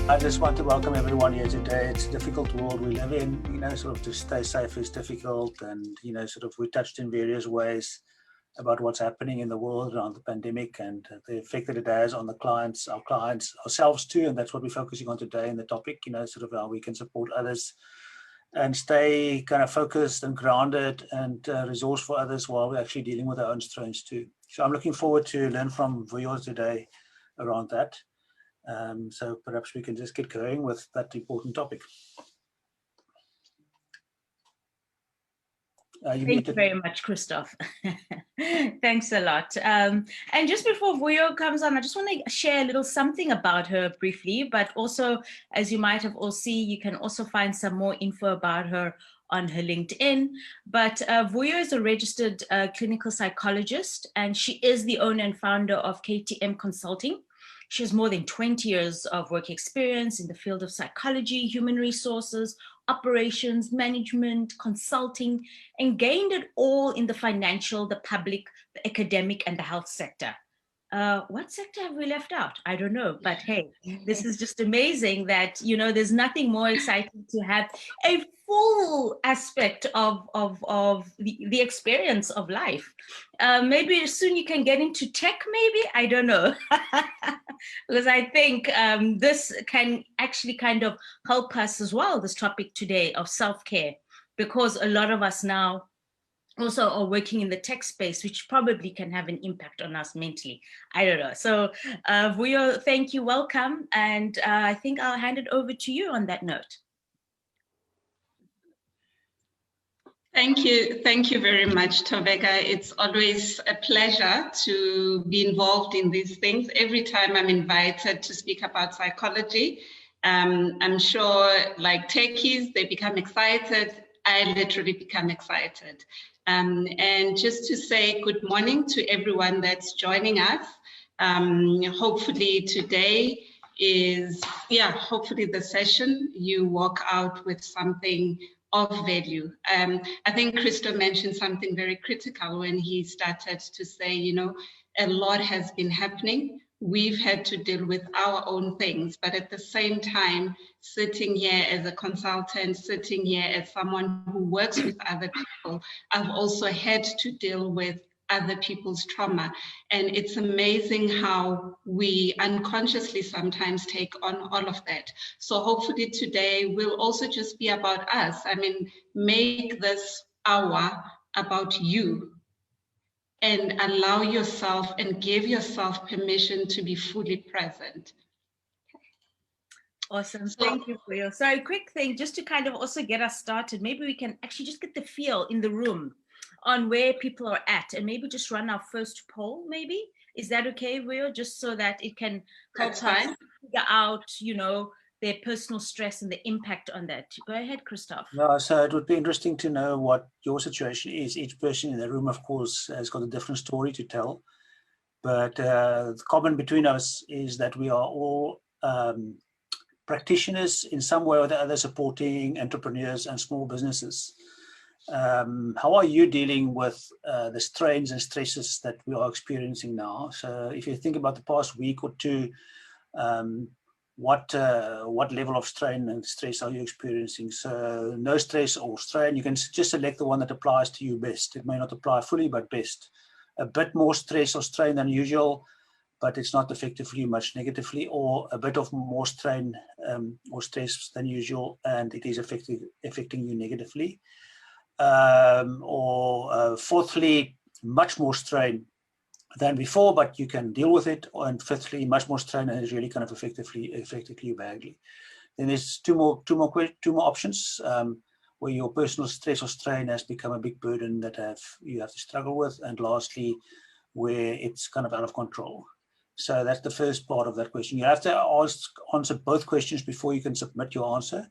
I just want to welcome everyone here today. It's a difficult world we live in, sort of to stay safe is difficult, and, sort of we touched in various ways about what's happening in the world around the pandemic and the effect that it has on the clients, our clients, ourselves too, and that's what we're focusing on today in the topic, sort of how we can support others and stay kind of focused and grounded and resourceful for others while we're actually dealing with our own strains too. So I'm looking forward to learn from Vuyo today around that. So perhaps we can just get going with that important topic. Thank you very much, Christoph. Thanks a lot. And just before Vuyo comes on, I just want to share a little something about her briefly, but also, as you might have all seen, you can also find some more info about her on her LinkedIn. But Vuyo is a registered clinical psychologist, and she is the owner and founder of KTM Consulting. She has more than 20 years of work experience in the field of psychology, human resources, operations, management, consulting, and gained it all in the financial, the public, the academic, and the health sector. What sector have we left out? I don't know, but hey, this is just amazing that, there's nothing more exciting to have a full aspect of the experience of life. Maybe soon you can get into tech, maybe, I don't know. Because I think this can actually kind of help us as well, this topic today of self-care, because a lot of us now also are working in the tech space, which probably can have an impact on us mentally. I don't know. So Vuyo, thank you, welcome. And I think I'll hand it over to you on that note. Thank you very much, Thobeka. It's always a pleasure to be involved in these things. Every time I'm invited to speak about psychology, I'm sure like techies, they become excited. I literally become excited. And just to say good morning to everyone that's joining us. Hopefully today is, hopefully the session, you walk out with something of value. I think Christo mentioned something very critical when he started to say, a lot has been happening. We've had to deal with our own things, but at the same time, sitting here as a consultant, sitting here as someone who works with other people, I've also had to deal with other people's trauma. And it's amazing how we unconsciously sometimes take on all of that. So hopefully today will also just be about us. I mean, make this hour about you and allow yourself and give yourself permission to be fully present. Awesome, thank you, Vuyo. So a quick thing, just to kind of also get us started, maybe we can actually just get the feel in the room on where people are at, and maybe just run our first poll, maybe. Is that okay, Vuyo? Just so that it can help us figure out, their personal stress and the impact on that. Go ahead, Christoph. No, so it would be interesting to know what your situation is. Each person in the room, of course, has got a different story to tell. But the common between us is that we are all practitioners in some way or the other, supporting entrepreneurs and small businesses. How are you dealing with the strains and stresses that we are experiencing now? So if you think about the past week or two, what level of strain and stress are you experiencing? So no stress or strain, you can just select the one that applies to you best. It may not apply fully, but best. A bit more stress or strain than usual, but it's not affecting you much negatively, or a bit of more strain or stress than usual, and it is affecting you negatively. Fourthly, much more strain than before, but you can deal with it. And fifthly, much more strain and it's really kind of affected you badly. Then there's two more options where your personal stress or strain has become a big burden that you have to struggle with. And lastly, where it's kind of out of control. So that's the first part of that question. You have to answer both questions before you can submit your answer.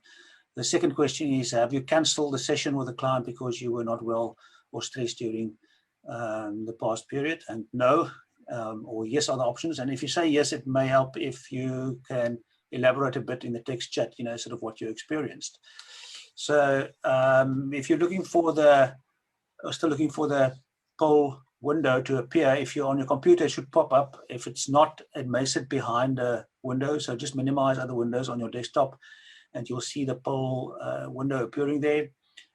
The second question is, have you cancelled the session with the client because you were not well or stressed during the past period? And no or yes are the options. And if you say yes, it may help if you can elaborate a bit in the text chat, sort of what you experienced. So if you're still looking for the poll window to appear. If you're on your computer, it should pop up. If it's not, it may sit behind a window. So just minimize other windows on your desktop and you'll see the poll window appearing there.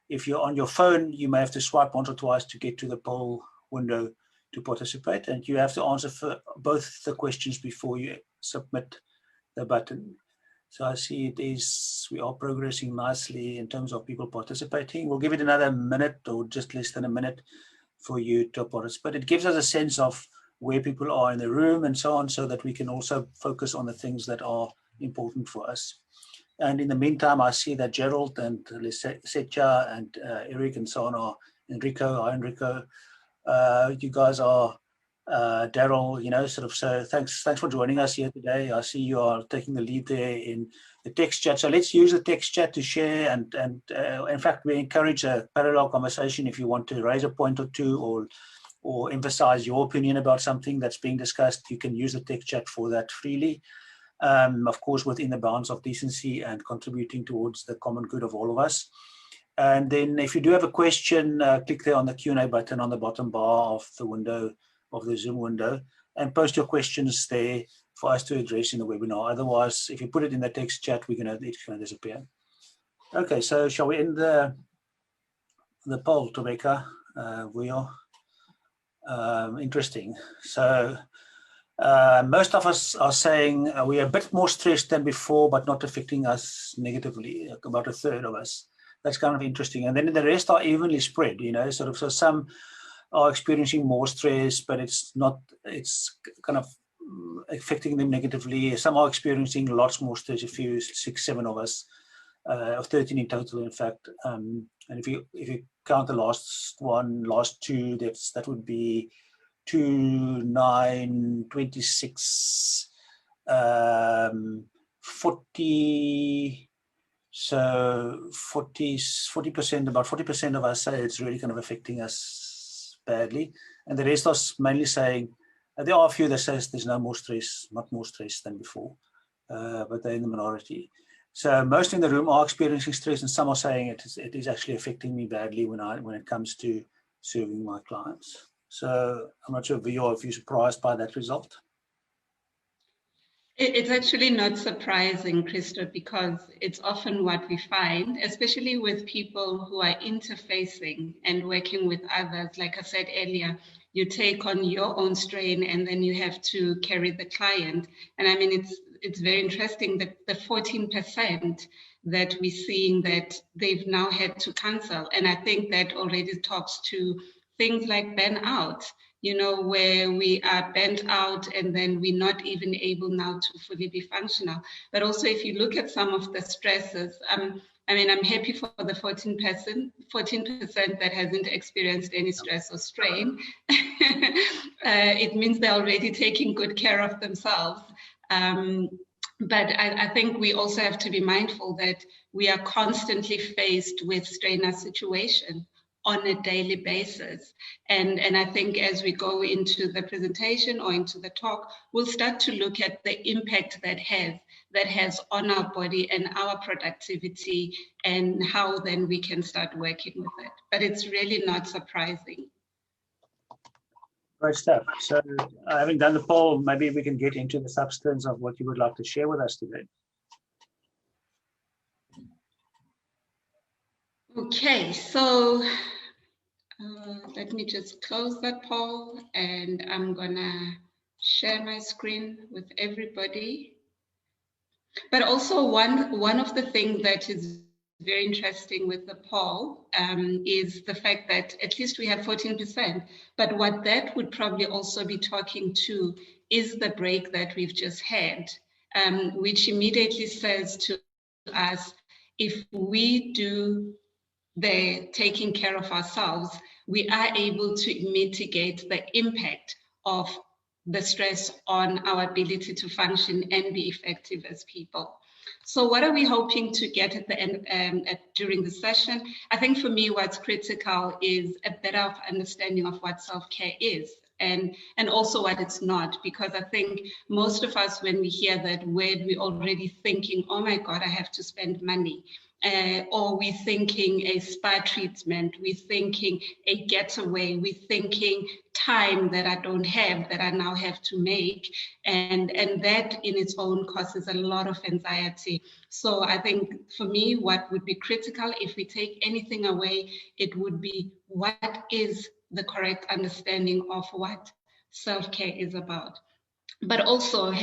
If you're on your phone, you may have to swipe once or twice to get to the poll window to participate. And you have to answer for both the questions before you submit the button. So I see we are progressing nicely in terms of people participating. We'll give it another minute or just less than a minute for you to participate. It gives us a sense of where people are in the room and so on, so that we can also focus on the things that are important for us. And in the meantime, I see that Gerald and Setja and Eric and so on are Enrico. Hi, Enrico. You guys are Daryl, so thanks for joining us here today. I see you are taking the lead there in the text chat. So let's use the text chat to share and in fact, we encourage a parallel conversation. If you want to raise a point or two or emphasize your opinion about something that's being discussed, you can use the text chat for that freely. Of course, within the bounds of decency and contributing towards the common good of all of us. And then if you do have a question, click there on the Q&A button on the bottom bar of the window, of the Zoom window, and post your questions there for us to address in the webinar. Otherwise, if you put it in the text chat, it's going to disappear. Okay, so shall we end the poll, Tobeka? We are interesting. So most of us are saying we are a bit more stressed than before, but not affecting us negatively, like about a third of us. That's kind of interesting. And then the rest are evenly spread, so some are experiencing more stress, but it's kind of affecting them negatively. Some are experiencing lots more stress, a few, 6, 7 of us, or 13 in total, in fact. And if you count the last two, that would be 2, 9, 26, 40. So 40%, about 40% of us say it's really kind of affecting us badly. And the rest are mainly saying, there are a few that says there's not more stress than before, but they're in the minority. So most in the room are experiencing stress, and some are saying it is actually affecting me badly when it comes to serving my clients. So I'm not sure, Vuyo, if you're surprised by that result. It's actually not surprising, Christo, because it's often what we find, especially with people who are interfacing and working with others. Like I said earlier, you take on your own strain and then you have to carry the client. And I mean, it's very interesting that the 14% that we're seeing that they've now had to cancel. And I think that already talks to things like burnout, where we are burnt out and then we're not even able now to fully be functional. But also if you look at some of the stresses, I'm happy for the 14% that hasn't experienced any stress or strain. It means they're already taking good care of themselves. But I think we also have to be mindful that we are constantly faced with strenuous situations on a daily basis. And I think as we go into the presentation or into the talk, we'll start to look at the impact that has on our body and our productivity and how then we can start working with it. But it's really not surprising. Great stuff. So having done the poll, maybe we can get into the substance of what you would like to share with us today. Okay, so let me just close that poll and I'm gonna share my screen with everybody. But also one of the things that is very interesting with the poll is the fact that at least we have 14%, but what that would probably also be talking to is the break that we've just had, which immediately says to us, if we do the taking care of ourselves, we are able to mitigate the impact of the stress on our ability to function and be effective as people. So what are we hoping to get at the end during the session? I think for me, what's critical is a better understanding of what self-care is and also what it's not, because I think most of us, when we hear that word, we're already thinking, oh my God, I have to spend money. or we're thinking a spa treatment, we're thinking a getaway, we're thinking time that I don't have, that I now have to make. And that in its own causes a lot of anxiety. So I think for me, what would be critical if we take anything away, it would be what is the correct understanding of what self-care is about. But also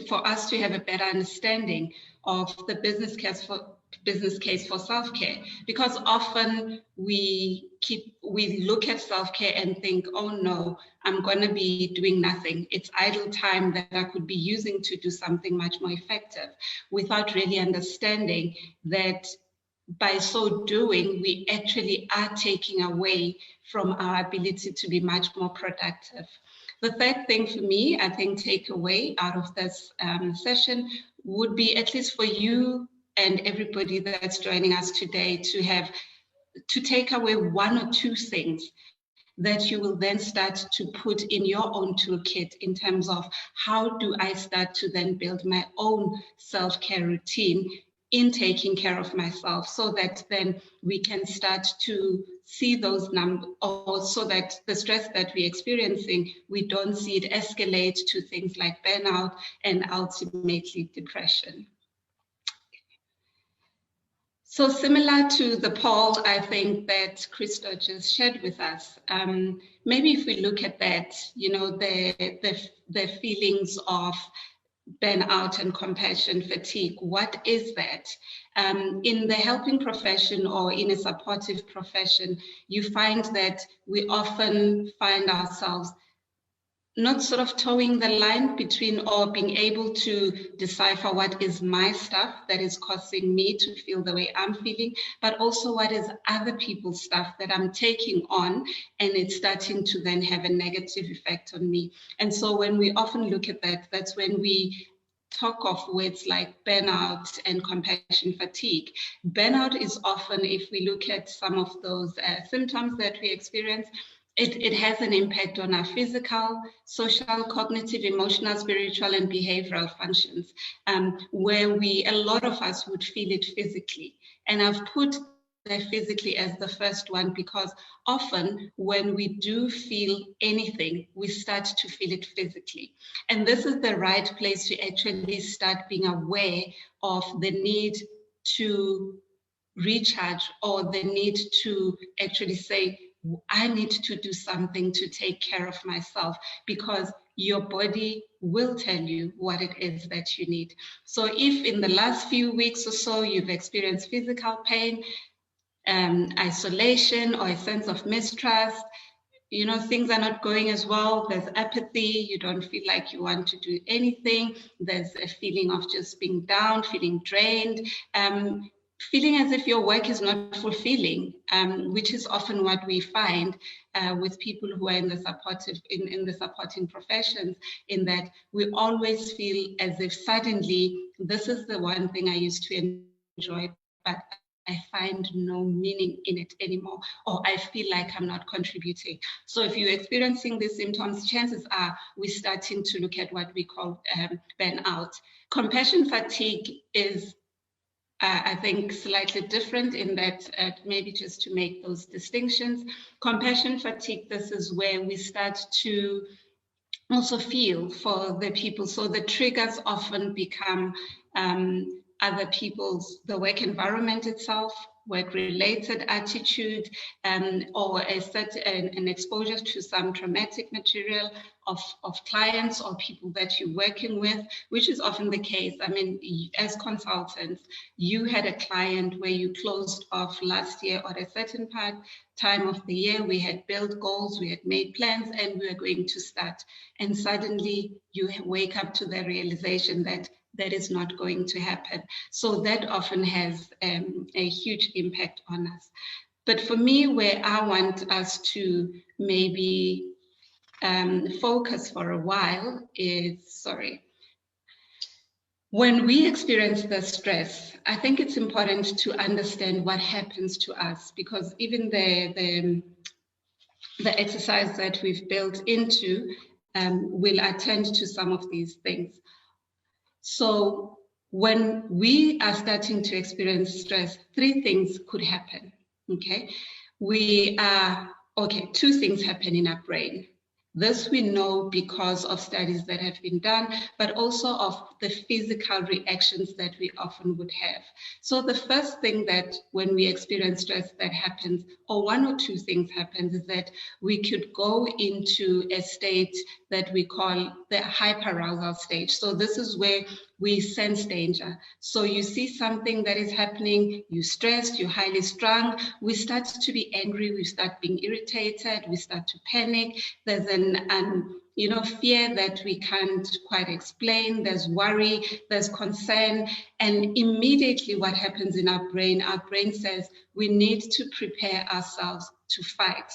for us to have a better understanding of the business case for self-care, because often we look at self-care and think, oh no, I'm going to be doing nothing. It's idle time that I could be using to do something much more effective, without really understanding that by so doing, we actually are taking away from our ability to be much more productive. The third thing for me, I think, takeaway out of this session would be, at least for you and everybody that's joining us today, to take away one or two things that you will then start to put in your own toolkit in terms of how do I start to then build my own self-care routine in taking care of myself, so that then we can start to see those numbers, or so that the stress that we're experiencing, we don't see it escalate to things like burnout and ultimately depression. So similar to the poll, I think that Christo just shared with us, maybe if we look at that, you know, the feelings of burnout and compassion fatigue, what is that? In the helping profession or in a supportive profession, you find that we often find ourselves not sort of towing the line between, or being able to decipher what is my stuff that is causing me to feel the way I'm feeling, but also what is other people's stuff that I'm taking on, and it's starting to then have a negative effect on me. And so when we often look at that, that's when we talk of words like burnout and compassion fatigue. Burnout is often, if we look at some of those symptoms that we experience, it has an impact on our physical, social, cognitive, emotional, spiritual, and behavioral functions, where a lot of us would feel it physically. And I've put that physically as the first one, because often when we do feel anything, we start to feel it physically. And this is the right place to actually start being aware of the need to recharge, or the need to actually say, I need to do something to take care of myself, because your body will tell you what it is that you need. So if in the last few weeks or so you've experienced physical pain, isolation, or a sense of mistrust, you know, things are not going as well, there's apathy, you don't feel like you want to do anything, there's a feeling of just being down, feeling drained, feeling as if your work is not fulfilling, which is often what we find with people who are in the supporting professions, in that we always feel as if suddenly this is the one thing I used to enjoy, but I find no meaning in it anymore, or I feel like I'm not contributing. So if you're experiencing these symptoms, chances are we're starting to look at what we call burnout. Compassion fatigue is I think slightly different in that, maybe just to make those distinctions. Compassion fatigue, this is where we start to also feel for the people. So the triggers often become other people's, the work environment itself, work-related attitude, or an exposure to some traumatic material of clients or people that you're working with, which is often the case. I mean, as consultants, you had a client where you closed off last year or a certain time of the year. We had built goals, we had made plans, and we were going to start. And suddenly you wake up to the realization that that is not going to happen. So that often has a huge impact on us. But for me, where I want us to maybe focus for a while is, when we experience the stress, I think it's important to understand what happens to us, because even the exercise that we've built into will attend to some of these things. So when we are starting to experience stress, 3 things could happen, okay? Two things happen in our brain. This we know because of studies that have been done, but also of the physical reactions that we often would have. So the first thing that when we experience stress that happens, or 1 or 2 things happens, is that we could go into a state that we call the hyperarousal stage. So this is where we sense danger. So you see something that is happening, you're stressed, you're highly strung, we start to be angry, we start being irritated, we start to panic. There's an fear that we can't quite explain, there's worry, there's concern, and immediately what happens in our brain says we need to prepare ourselves to fight,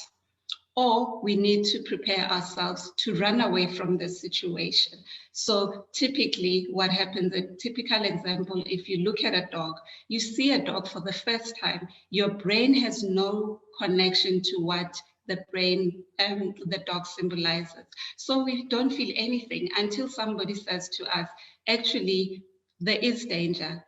or we need to prepare ourselves to run away from the situation. So typically what happens, a typical example, if you look at a dog, you see a dog for the first time, your brain has no connection to what the dog symbolizes. So we don't feel anything until somebody says to us, actually, there is danger.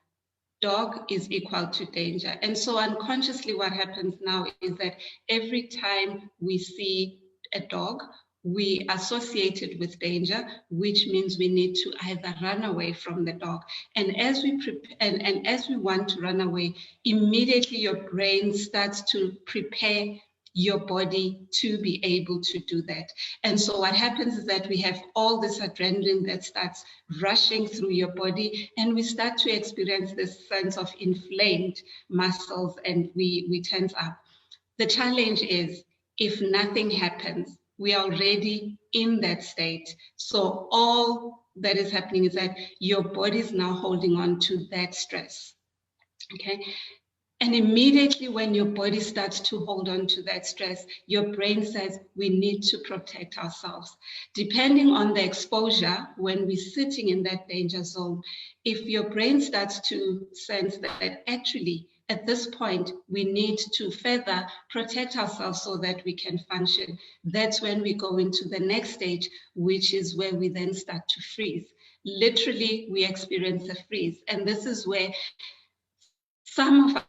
Dog is equal to danger. And so unconsciously what happens now is that every time we see a dog, we associate it with danger, which means we need to either run away from the dog. And as we as we want to run away, immediately your brain starts to prepare your body to be able to do that. And so what happens is that we have all this adrenaline that starts rushing through your body, and we start to experience this sense of inflamed muscles, and we tense up. The challenge is, if nothing happens, we are already in that state. So all that is happening is that your body is now holding on to that stress, okay? And immediately when your body starts to hold on to that stress, your brain says, we need to protect ourselves. Depending on the exposure, when we're sitting in that danger zone, if your brain starts to sense that actually, at this point, we need to further protect ourselves so that we can function, that's when we go into the next stage, which is where we then start to freeze. Literally, we experience a freeze. And this is where some of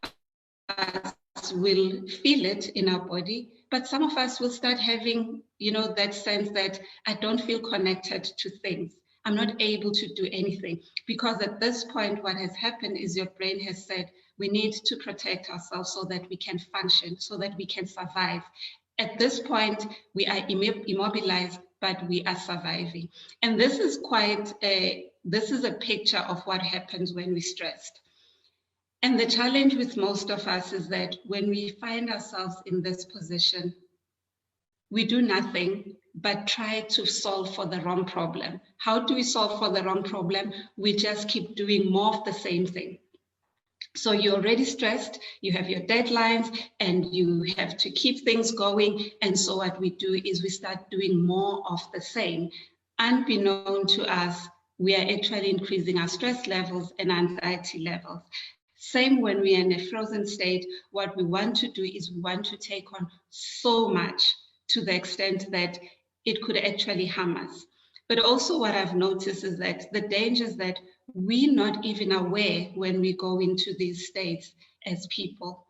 us will feel it in our body, but some of us will start having, that sense that I don't feel connected to things. I'm not able to do anything, because at this point, what has happened is your brain has said, we need to protect ourselves so that we can function, so that we can survive. At this point, we are immobilized, but we are surviving. And this is a picture of what happens when we're stressed. And the challenge with most of us is that when we find ourselves in this position, we do nothing but try to solve for the wrong problem. How do we solve for the wrong problem? We just keep doing more of the same thing. So you're already stressed, you have your deadlines, and you have to keep things going. And so what we do is we start doing more of the same. Unbeknown to us, we are actually increasing our stress levels and anxiety levels. Same when we are in a frozen state, what we want to do is we want to take on so much to the extent that it could actually harm us. But also what I've noticed is that the dangers that we're not even aware when we go into these states as people.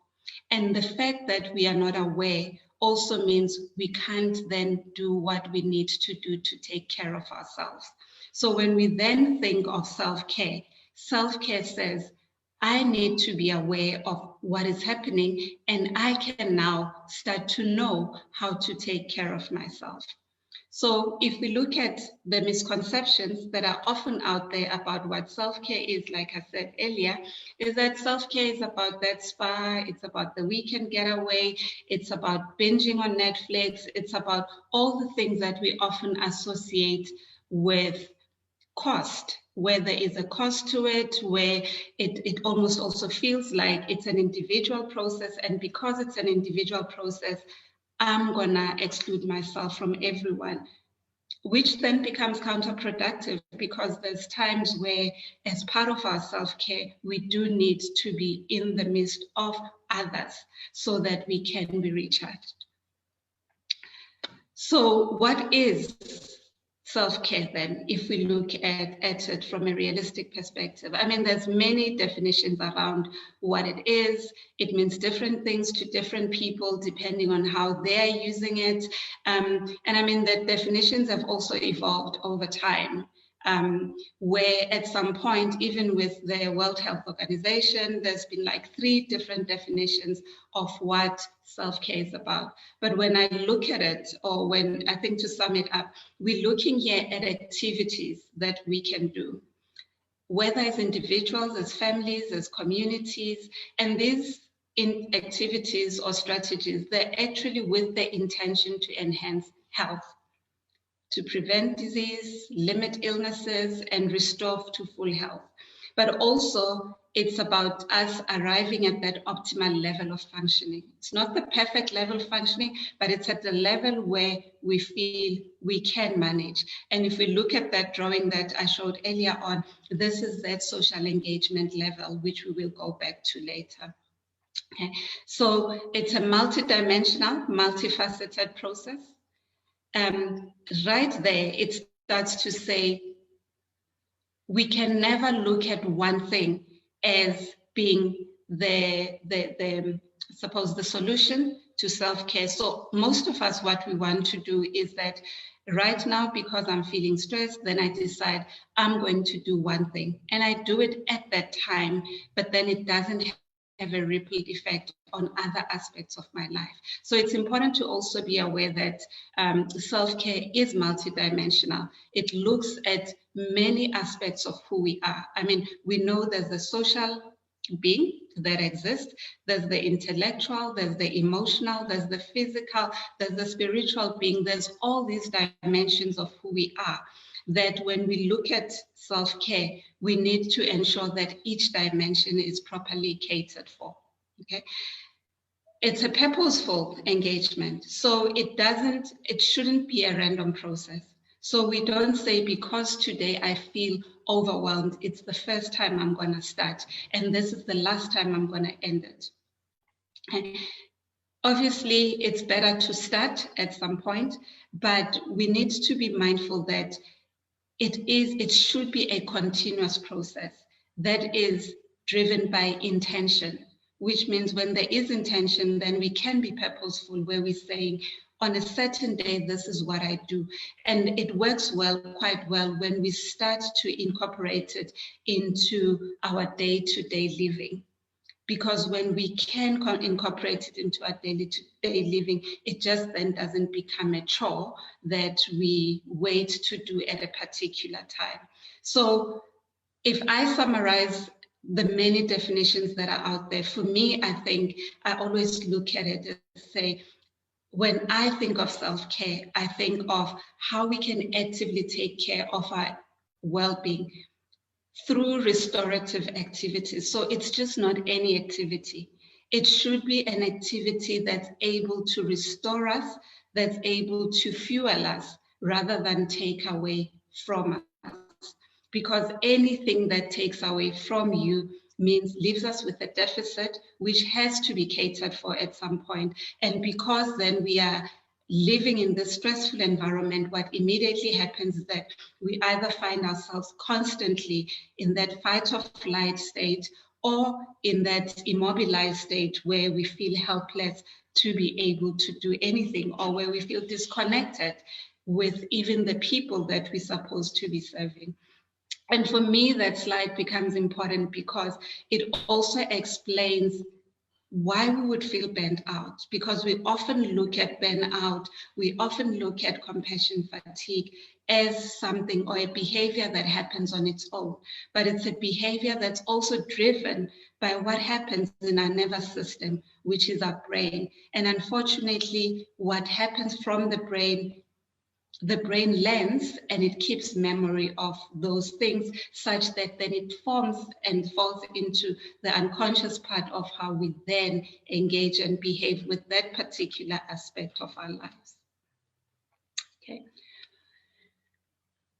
And the fact that we are not aware also means we can't then do what we need to do to take care of ourselves. So when we then think of self-care says, I need to be aware of what is happening, and I can now start to know how to take care of myself. So if we look at the misconceptions that are often out there about what self-care is, like I said earlier, is that self-care is about that spa, it's about the weekend getaway, it's about binging on Netflix, it's about all the things that we often associate with cost, where there is a cost to it, where it almost also feels like it's an individual process. And because it's an individual process, I'm gonna exclude myself from everyone, which then becomes counterproductive, because there's times where, as part of our self-care, we do need to be in the midst of others so that we can be recharged. So what is self-care then, if we look at it from a realistic perspective? I mean, there's many definitions around what it is. It means different things to different people depending on how they're using it. And I mean, the definitions have also evolved over time. Where at some point, even with the World Health Organization, there's been like 3 different definitions of what self-care is about. But when I look at it, or when I think to sum it up, we're looking here at activities that we can do, whether as individuals, as families, as communities, and these activities or strategies, they're actually with the intention to enhance health, to prevent disease, limit illnesses, and restore to full health. But also, it's about us arriving at that optimal level of functioning. It's not the perfect level of functioning, but it's at the level where we feel we can manage. And if we look at that drawing that I showed earlier on, this is that social engagement level, which we will go back to later. Okay. So it's a multidimensional, multifaceted process. Right there, it starts to say, we can never look at one thing as being the solution to self-care. So most of us, what we want to do is that right now, because I'm feeling stressed, then I decide I'm going to do one thing. And I do it at that time, but then it doesn't have a ripple effect on other aspects of my life. So it's important to also be aware that self-care is multidimensional. It looks at many aspects of who we are. I mean, we know there's the social being that exists, there's the intellectual, there's the emotional, there's the physical, there's the spiritual being, there's all these dimensions of who we are, that when we look at self-care, we need to ensure that each dimension is properly catered for, okay? It's a purposeful engagement, so it shouldn't be a random process. So we don't say, because today I feel overwhelmed, it's the first time I'm gonna start, and this is the last time I'm gonna end it. And obviously, it's better to start at some point, but we need to be mindful that it should be a continuous process that is driven by intention, which means when there is intention, then we can be purposeful, where we're saying, on a certain day, this is what I do. And it works quite well when we start to incorporate it into our day-to-day living. Because when we can incorporate it into our day-to-day living, it just then doesn't become a chore that we wait to do at a particular time. So if I summarize the many definitions that are out there, for me, I think I always look at it and say, when I think of self-care, I think of how we can actively take care of our well-being through restorative activities. So it's just not any activity. It should be an activity that's able to restore us, that's able to fuel us, rather than take away from us. Because anything that takes away from you leaves us with a deficit, which has to be catered for at some point. And because then we are living in this stressful environment, what immediately happens is that we either find ourselves constantly in that fight or flight state, or in that immobilized state where we feel helpless to be able to do anything, or where we feel disconnected with even the people that we're supposed to be serving. And for me, that slide becomes important because it also explains why we would feel burnt out, because we often look at burnout, we often look at compassion fatigue as something or a behavior that happens on its own, but it's a behavior that's also driven by what happens in our nervous system, which is our brain. And unfortunately, what happens from the brain learns and it keeps memory of those things, such that then it forms and falls into the unconscious part of how we then engage and behave with that particular aspect of our lives. Okay.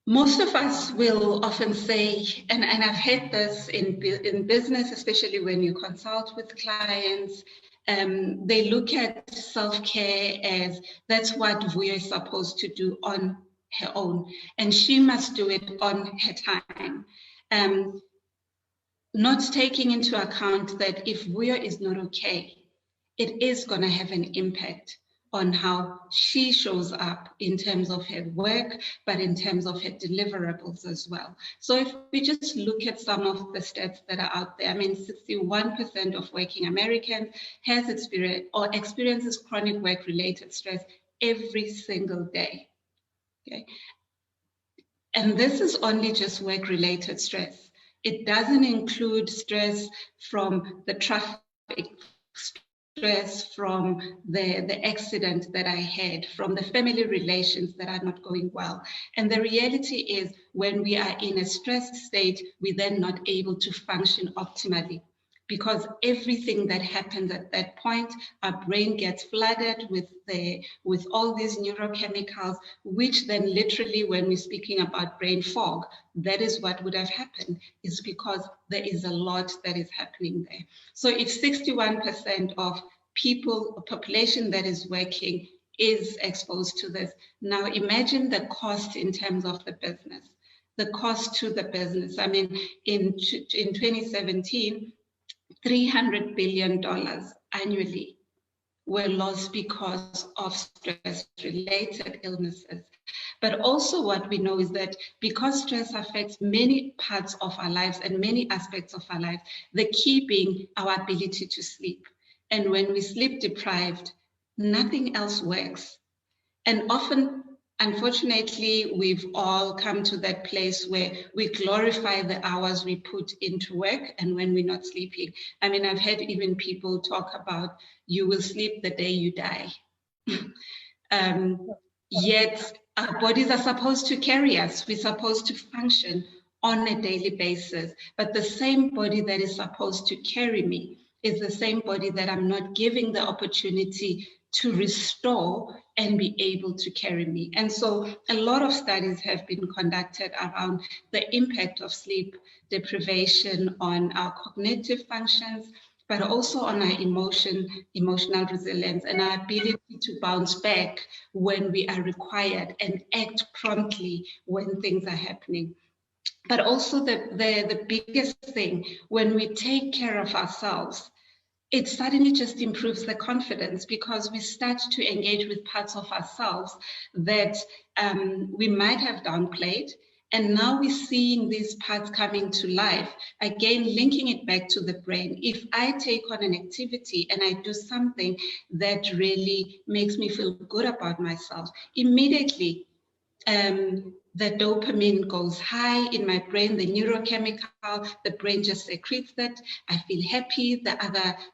Most of us will often say, and I've heard this in business, especially when you consult with clients, they look at self-care as that's what Vuyo is supposed to do on her own, and she must do it on her time. Not taking into account that if Vuyo is not okay, it is going to have an impact on how she shows up in terms of her work, but in terms of her deliverables as well. So if we just look at some of the stats that are out there, I mean, 61% of working Americans has experienced or experiences chronic work-related stress every single day. Okay. And this is only just work-related stress. It doesn't include stress from the traffic, stress from the accident that I had, from the family relations that are not going well. And the reality is, when we are in a stressed state, we're then not able to function optimally, because everything that happens at that point, our brain gets flooded with all these neurochemicals, which then literally, when we're speaking about brain fog, that is what would have happened, is because there is a lot that is happening there. So if 61% of people, population that is working is exposed to this, now imagine the cost in terms of the business, the cost to the business. I mean, in 2017, $300 billion annually were lost because of stress-related illnesses. But also what we know is that because stress affects many parts of our lives and many aspects of our lives, the key being our ability to sleep. And when we're sleep deprived, nothing else works. And often, unfortunately, we've all come to that place where we glorify the hours we put into work and when we're not sleeping. I mean, I've had even people talk about, you will sleep the day you die. Yet our bodies are supposed to carry us. We're supposed to function on a daily basis. But the same body that is supposed to carry me is the same body that I'm not giving the opportunity to restore and be able to carry me. And so a lot of studies have been conducted around the impact of sleep deprivation on our cognitive functions, but also on our emotional resilience and our ability to bounce back when we are required and act promptly when things are happening. But also the biggest thing, when we take care of ourselves, it suddenly just improves the confidence, because we start to engage with parts of ourselves that we might have downplayed. And now we're seeing these parts coming to life. Again, linking it back to the brain. If I take on an activity and I do something that really makes me feel good about myself, immediately the dopamine goes high in my brain, the neurochemical, the brain just secretes that. I feel happy,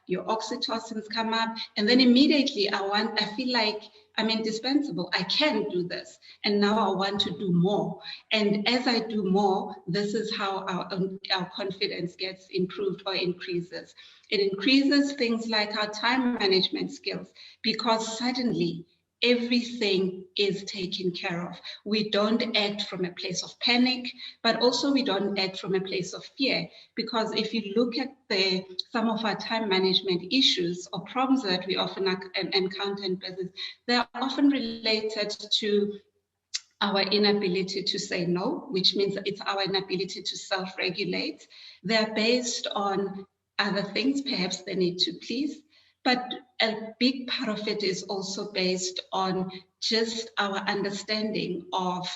your oxytocins come up, and then immediately I feel like I'm indispensable. I can do this. And now I want to do more. And as I do more, this is how our confidence gets improved or increases. It increases things like our time management skills, because suddenly everything is taken care of. We don't act from a place of panic, but also we don't act from a place of fear. Because if you look at some of our time management issues or problems that we often encounter in business, they are often related to our inability to say no, which means it's our inability to self-regulate. They're based on other things, perhaps the need to please. But a big part of it is also based on just our understanding of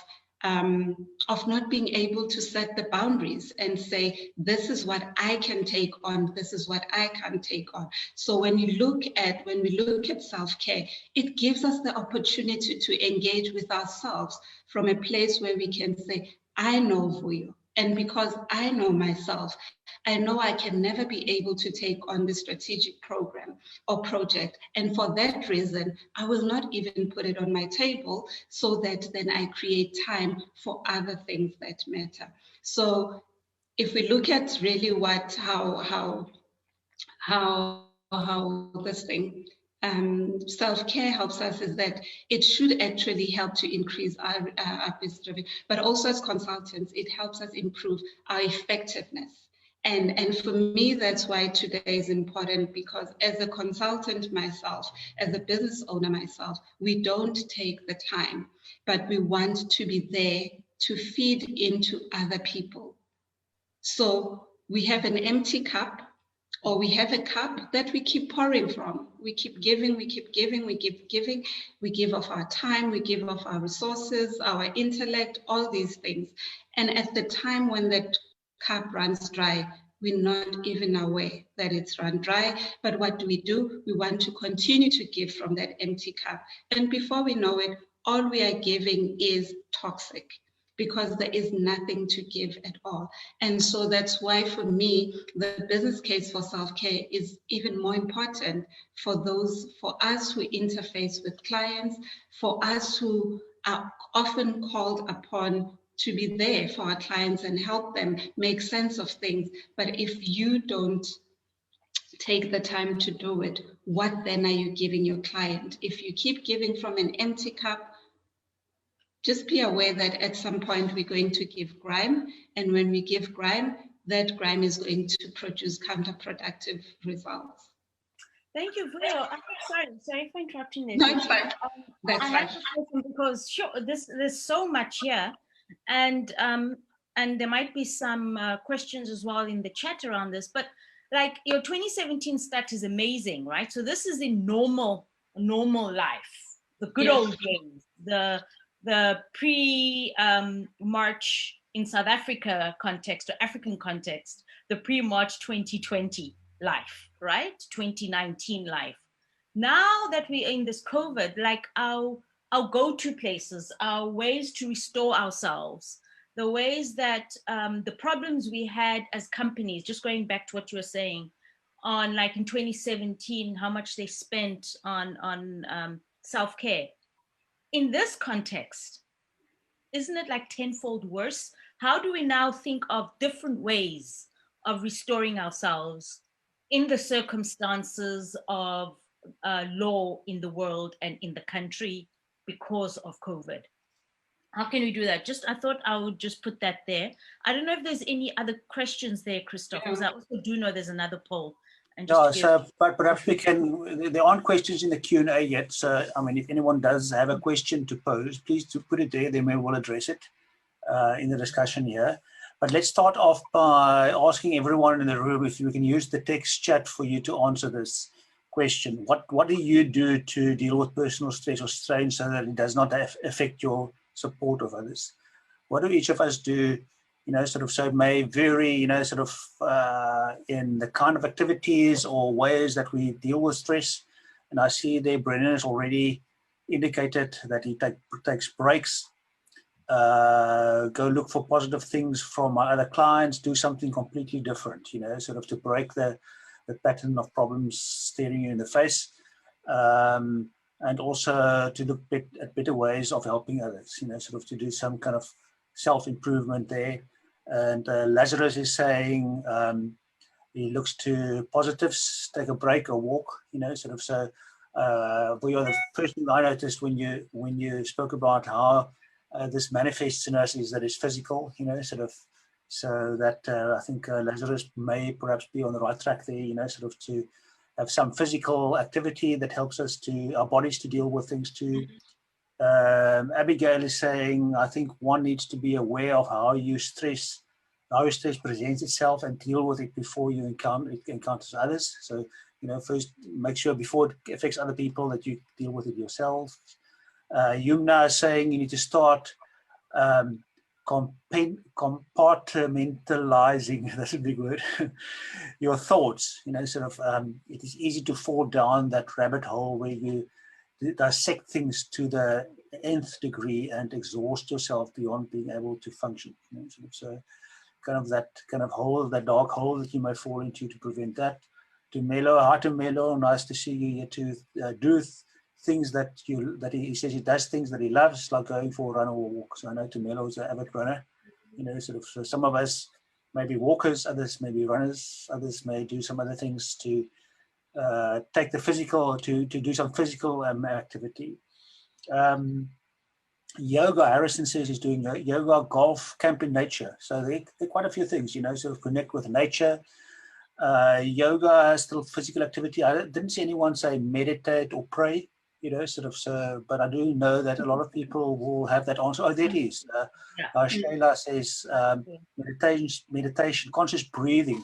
not being able to set the boundaries and say, this is what I can take on, this is what I can't take on. So when we look at self-care, it gives us the opportunity to engage with ourselves from a place where we can say, I know Vuyo. And because I know myself, I know I can never be able to take on this strategic program or project. And for that reason, I will not even put it on my table, so that then I create time for other things that matter. So if we look at really how this thing, self-care helps us, is that it should actually help to increase our business revenue, but also as consultants, it helps us improve our effectiveness And for me, that's why today is important, because as a consultant myself, as a business owner myself, we don't take the time, but we want to be there to feed into other people. So we have an empty cup, or we have a cup that we keep pouring from. We keep giving, we keep giving, we keep giving. We give of our time, we give of our resources, our intellect, all these things. And at the time when that cup runs dry, we're not even aware that it's run dry. But what do? We want to continue to give from that empty cup. And before we know it, all we are giving is toxic, because there is nothing to give at all. And so that's why, for me, the business case for self-care is even more important for us who interface with clients, for us who are often called upon to be there for our clients and help them make sense of things. But if you don't take the time to do it, what then are you giving your client? If you keep giving from an empty cup, just be aware that at some point we're going to give grime, and when we give grime, that grime is going to produce counterproductive results. Thank you, Vuyo. Sorry for interrupting this. No, it's fine. That's I fine. have to question, because sure, there's so much here, and there might be some questions as well in the chat around this. But like, your 2017 stat is amazing, right? So this is in normal life, the good Yes. old days, the pre March in South Africa context, or African context, the pre-March 2020 life, right? 2019 life. Now that we're in this COVID, like our go-to places, our ways to restore ourselves, the ways that the problems we had as companies, just going back to what you were saying, on like in 2017, how much they spent on self-care. In this context, isn't it like tenfold worse? How do we now think of different ways of restoring ourselves in the circumstances of law in the world and in the country because of COVID? How can we do that? I thought I would just put that there. I don't know if there's any other questions there, Christoph, because I also do know there's another poll. And but perhaps we can, there aren't questions in the Q&A yet. So, I mean, if anyone does have a question to pose, please do put it there, then we will address it in the discussion here. But let's start off by asking everyone in the room if you can use the text chat for you to answer this question. What do you do to deal with personal stress or strain so that it does not affect your support of others? What do each of us do? So it may vary, in the kind of activities or ways that we deal with stress. And I see there Brennan has already indicated that he takes breaks, go look for positive things from my other clients, do something completely different, to break the pattern of problems staring you in the face. And also to look at better ways of helping others, to do some kind of self-improvement there. And Lazarus is saying he looks to positives, take a break or walk, So the first thing I noticed when you spoke about how this manifests in us is that it's physical, so that I think Lazarus may perhaps be on the right track there, to have some physical activity that helps us our bodies to deal with things too. Abigail is saying, I think one needs to be aware of how your stress presents itself and deal with it before you encounters others. So, first make sure before it affects other people that you deal with it yourself. Yumna is saying you need to start compartmentalizing, that's a big word, your thoughts. It is easy to fall down that rabbit hole where you dissect things to the nth degree and exhaust yourself beyond being able to function. So that hole, that dark hole that you might fall into, to prevent that. To Melo, hi to Melo, nice to see you here to do things that he says he does things that he loves, like going for a run or a walk. So I know Tumelo is an avid runner, so some of us may be walkers, others may be runners, others may do some other things to take the physical, to do some physical activity. Yoga, Harrison says he's doing yoga, golf, camp in nature. So there are quite a few things, sort of connect with nature. Yoga, still physical activity. I didn't see anyone say meditate or pray, so, but I do know that a lot of people will have that answer. Oh, there it is. Shayla says meditation, conscious breathing,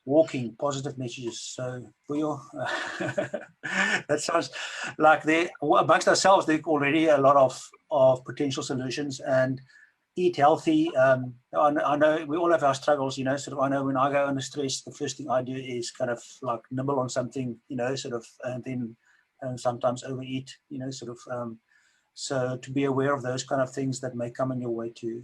walking, positive messages. So, Vuyo, that sounds like amongst ourselves, there are already a lot of potential solutions. And eat healthy. I know we all have our struggles, sort of. I know when I go under stress, the first thing I do is kind of like nibble on something, sort of, and then sometimes overeat, sort of. So to be aware of those kind of things that may come in your way too.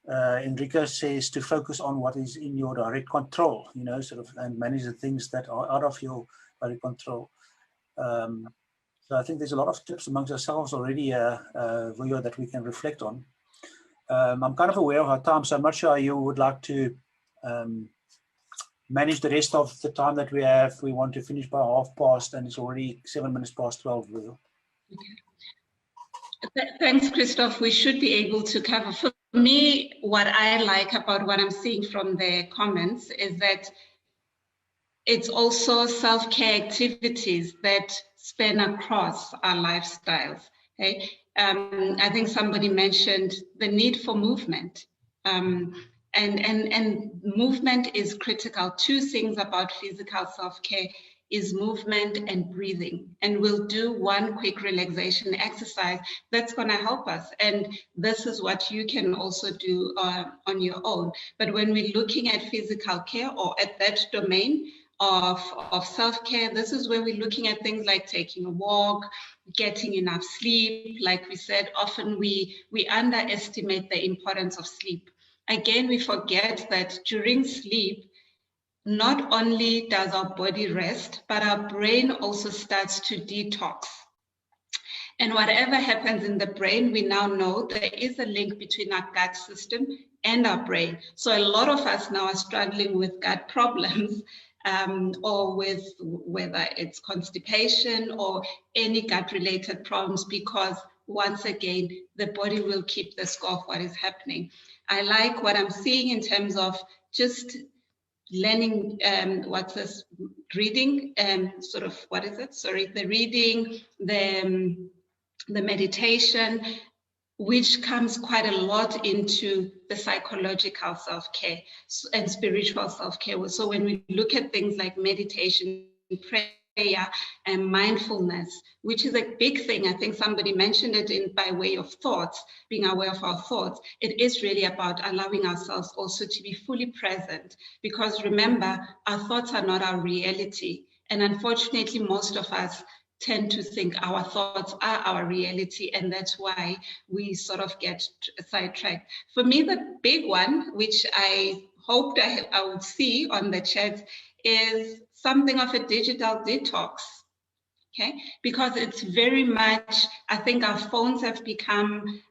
Enrico says to focus on what is in your direct control, sort of, and manage the things that are out of your direct control. So I think there's a lot of tips amongst ourselves already, Vuyo, that we can reflect on. I'm kind of aware of our time, so I'm not sure how you would like to manage the rest of the time that we have. We want to finish by 12:30, and it's already 7 minutes past 12, Vuyo. Okay. Thanks, Christoph. We should be able to cover. For me, what I like about what I'm seeing from the comments is that it's also self-care activities that span across our lifestyles. Okay? I think somebody mentioned the need for movement. And movement is critical. Two things about physical self-care is movement and breathing. And we'll do one quick relaxation exercise that's going to help us. And this is what you can also do on your own. But when we're looking at physical care or at that domain of self-care, this is where we're looking at things like taking a walk, getting enough sleep. Like we said, often we underestimate the importance of sleep. Again, we forget that during sleep, not only does our body rest, but our brain also starts to detox. And whatever happens in the brain, we now know there is a link between our gut system and our brain. So a lot of us now are struggling with gut problems, or with whether it's constipation or any gut-related problems, because once again, the body will keep the score of what is happening. I like what I'm seeing in terms of just learning, reading, the reading, the meditation, which comes quite a lot into the psychological self-care and spiritual self-care. So when we look at things like meditation, prayer, and mindfulness, which is a big thing. I think somebody mentioned it by way of thoughts, being aware of our thoughts. It is really about allowing ourselves also to be fully present, because remember, our thoughts are not our reality. And unfortunately, most of us tend to think our thoughts are our reality, and that's why we sort of get sidetracked. For me, the big one, which I hoped I would see on the chat, is something of a digital detox, okay? Because it's very much, I think our phones have become,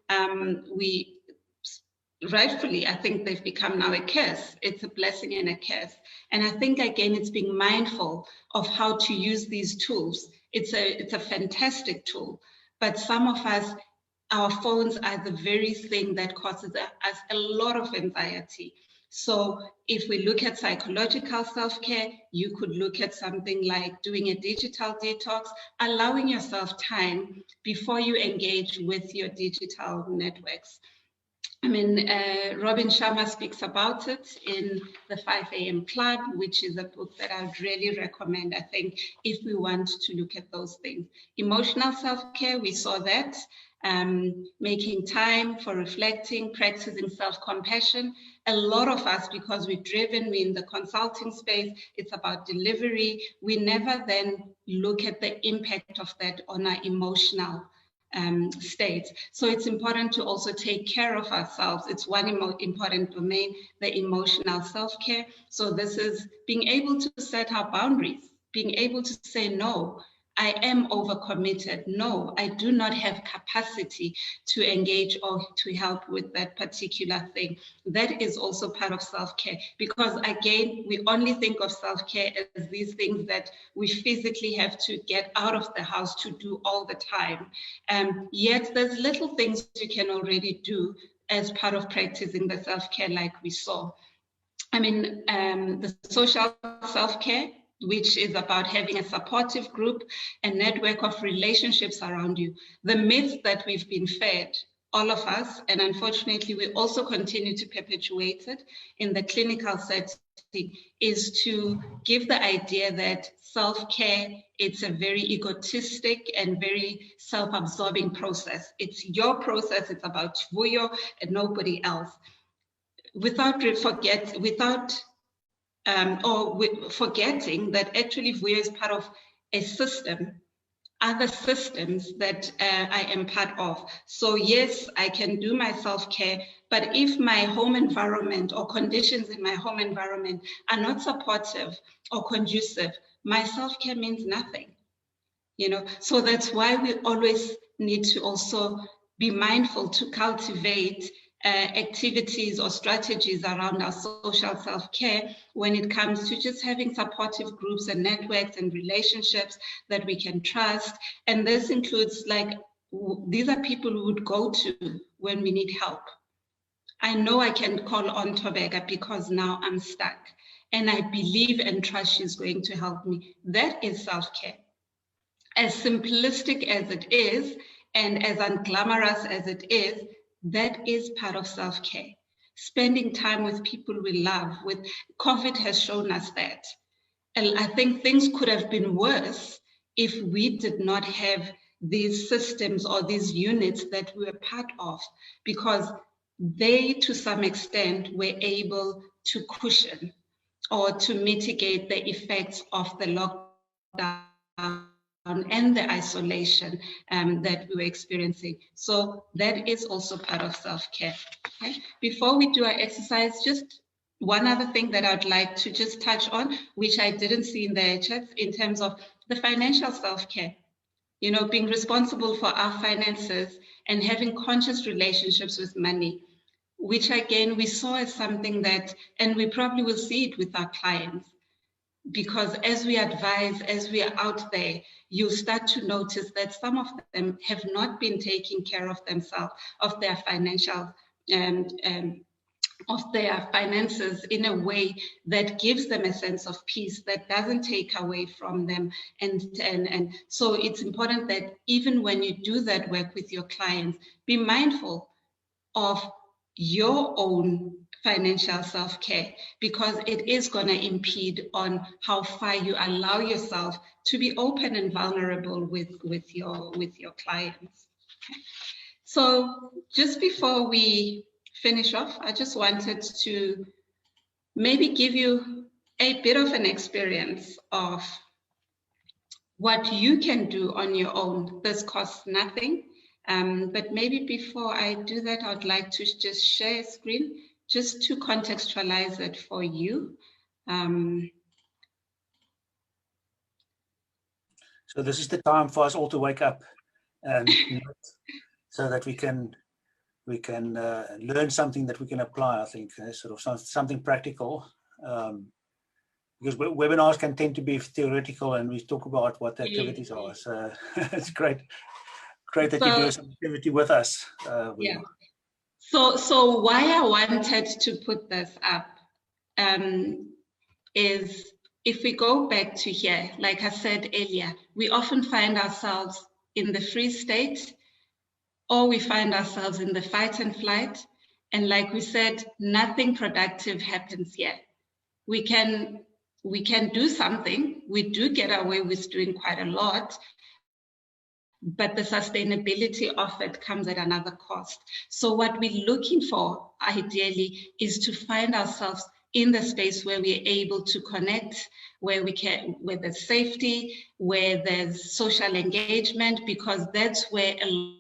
rightfully, I think they've become now a curse. It's a blessing and a curse. And I think, again, it's being mindful of how to use these tools. It's a fantastic tool, but some of us, our phones are the very thing that causes us a lot of anxiety. So if we look at psychological self-care, you could look at something like doing a digital detox, allowing yourself time before you engage with your digital networks. I mean, Robin Sharma speaks about it in the 5 a.m. Club, which is a book that I would really recommend, I think, if we want to look at those things. Emotional self-care, we saw that. Making time for reflecting, practicing self-compassion. A lot of us, because we're driven, we're in the consulting space, it's about delivery. We never then look at the impact of that on our emotional state. So it's important to also take care of ourselves. It's one important domain, the emotional self-care. So this is being able to set our boundaries, being able to say no. I am overcommitted. No, I do not have capacity to engage or to help with that particular thing. That is also part of self-care, because again, we only think of self-care as these things that we physically have to get out of the house to do all the time. Yet there's little things you can already do as part of practicing the self-care like we saw. I mean, the social self-care, which is about having a supportive group, a network of relationships around you. The myth that we've been fed, all of us, and unfortunately we also continue to perpetuate it in the clinical setting, is to give the idea that self-care, it's a very egotistic and very self-absorbing process. It's your process, it's about Vuyo and nobody else. Forgetting that actually Vuyo is part of a system, other systems that I am part of. So yes, I can do my self-care, but if my home environment or conditions in my home environment are not supportive or conducive, my self-care means nothing. You know, so that's why we always need to also be mindful to cultivate activities or strategies around our social self-care when it comes to just having supportive groups and networks and relationships that we can trust. And this includes, like, these are people we would go to when we need help. I know I can call on Thobeka because now I'm stuck and I believe and trust she's going to help me. That is self-care. As simplistic as it is and as unglamorous as it is, that is part of self-care. Spending time with people we love. With COVID has shown us that. And I think things could have been worse if we did not have these systems or these units that we were part of, because they, to some extent, were able to cushion or to mitigate the effects of the lockdown and the isolation that we were experiencing. So that is also part of self-care. Okay? Before we do our exercise, just one other thing that I'd like to just touch on, which I didn't see in the chat, in terms of the financial self-care. You know, being responsible for our finances and having conscious relationships with money, which again, we saw as something that, and we probably will see it with our clients, because as we advise, as we are out there, you start to notice that some of them have not been taking care of themselves, of their financial of their finances in a way that gives them a sense of peace, that doesn't take away from them. And so it's important that even when you do that work with your clients, be mindful of your own financial self-care, because it is going to impede on how far you allow yourself to be open and vulnerable with your clients. So just before we finish off, I just wanted to maybe give you a bit of an experience of what you can do on your own. This costs nothing. But maybe before I do that, I'd like to just share a screen just to contextualize it for you. So this is the time for us all to wake up, so that we can learn something that we can apply. I think sort of something practical, because webinars can tend to be theoretical, and we talk about what the activities are. So it's great that you do some activity with us. Yeah. So why I wanted to put this up is, if we go back to here, like I said earlier, we often find ourselves in the free state, or we find ourselves in the fight and flight. And like we said, nothing productive happens here. We can do something. We do get away with doing quite a lot, but the sustainability of it comes at another cost. So what we're looking for, ideally, is to find ourselves in the space where we're able to connect, where there's safety, where there's social engagement, because that's where a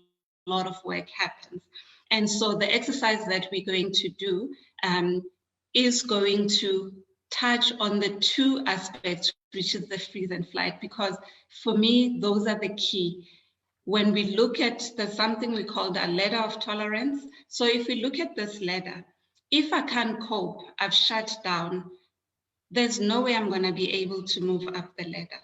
lot of work happens. And so the exercise that we're going to do is going to touch on the two aspects which is the freeze and flight, because for me, those are the key. When we look at, there's something we call the ladder of tolerance. So if we look at this ladder, if I can't cope, I've shut down, there's no way I'm going to be able to move up the ladder.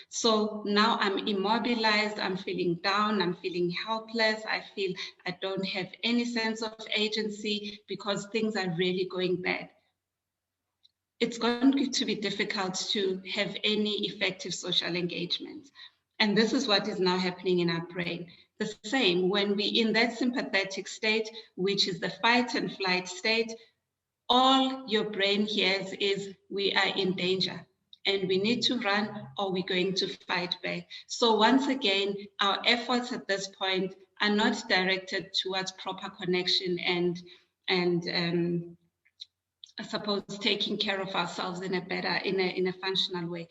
So now I'm immobilized, I'm feeling down, I'm feeling helpless, I feel I don't have any sense of agency because things are really going bad. It's going to be difficult to have any effective social engagement. And this is what is now happening in our brain. The same, when we're in that sympathetic state, which is the fight and flight state, all your brain hears is we are in danger and we need to run or we're going to fight back. So once again, our efforts at this point are not directed towards proper connection and I suppose taking care of ourselves in a better, in a functional way.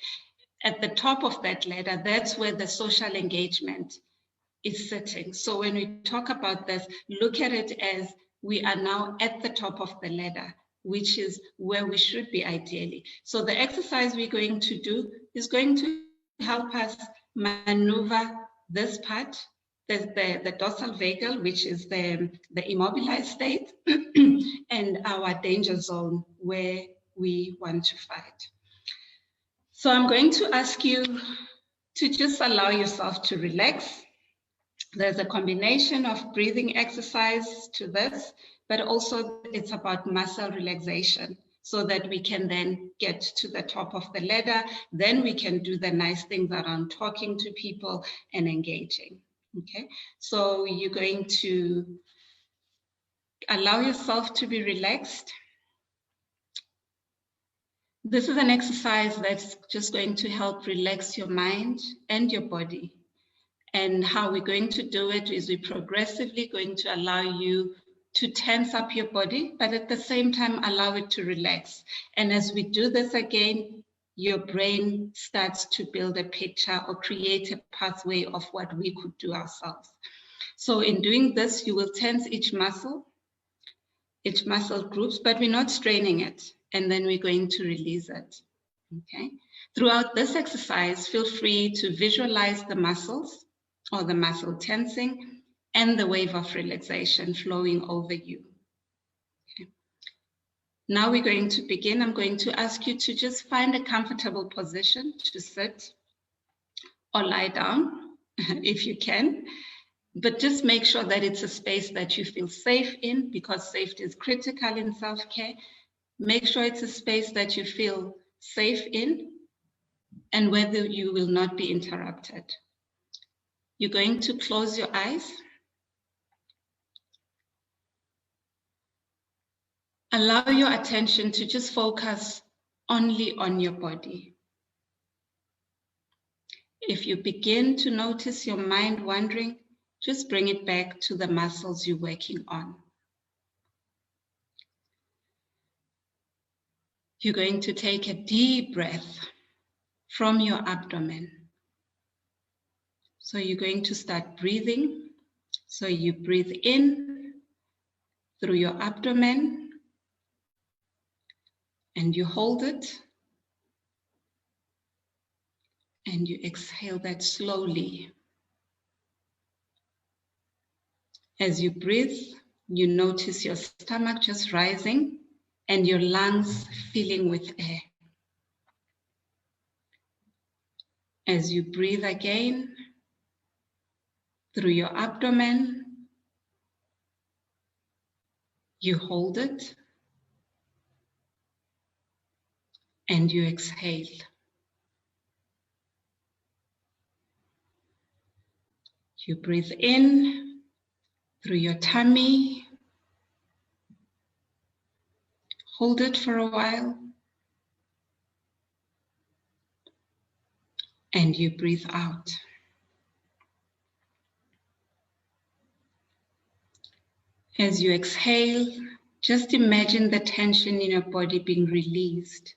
At the top of that ladder, that's where the social engagement is sitting. So when we talk about this, look at it as we are now at the top of the ladder, which is where we should be ideally. So the exercise we're going to do is going to help us maneuver this part, the dorsal vagal, which is the immobilized state, and our danger zone where we want to fight. So I'm going to ask you to just allow yourself to relax. There's a combination of breathing exercise to this, but also it's about muscle relaxation so that we can then get to the top of the ladder. Then we can do the nice things around talking to people and engaging. Okay, so you're going to allow yourself to be relaxed. This is an exercise that's just going to help relax your mind and your body. And how we're going to do it is we're progressively going to allow you to tense up your body, but at the same time, allow it to relax. And as we do this again, your brain starts to build a picture or create a pathway of what we could do ourselves. So in doing this, you will tense each muscle groups, but we're not straining it. And then we're going to release it, okay? Throughout this exercise, feel free to visualize the muscles or the muscle tensing and the wave of relaxation flowing over you. Okay. Now we're going to begin. I'm going to ask you to just find a comfortable position to sit or lie down if you can, but just make sure that it's a space that you feel safe in, because safety is critical in self-care. Make sure it's a space that you feel safe in and whether you will not be interrupted. You're going to close your eyes. Allow your attention to just focus only on your body. If you begin to notice your mind wandering, just bring it back to the muscles you're working on. You're going to take a deep breath from your abdomen. So you're going to start breathing. So you breathe in through your abdomen and you hold it. And you exhale that slowly. As you breathe, you notice your stomach just rising and your lungs filling with air. As you breathe again through your abdomen, you hold it and you exhale. You breathe in through your tummy, hold it for a while, and you breathe out. As you exhale, just imagine the tension in your body being released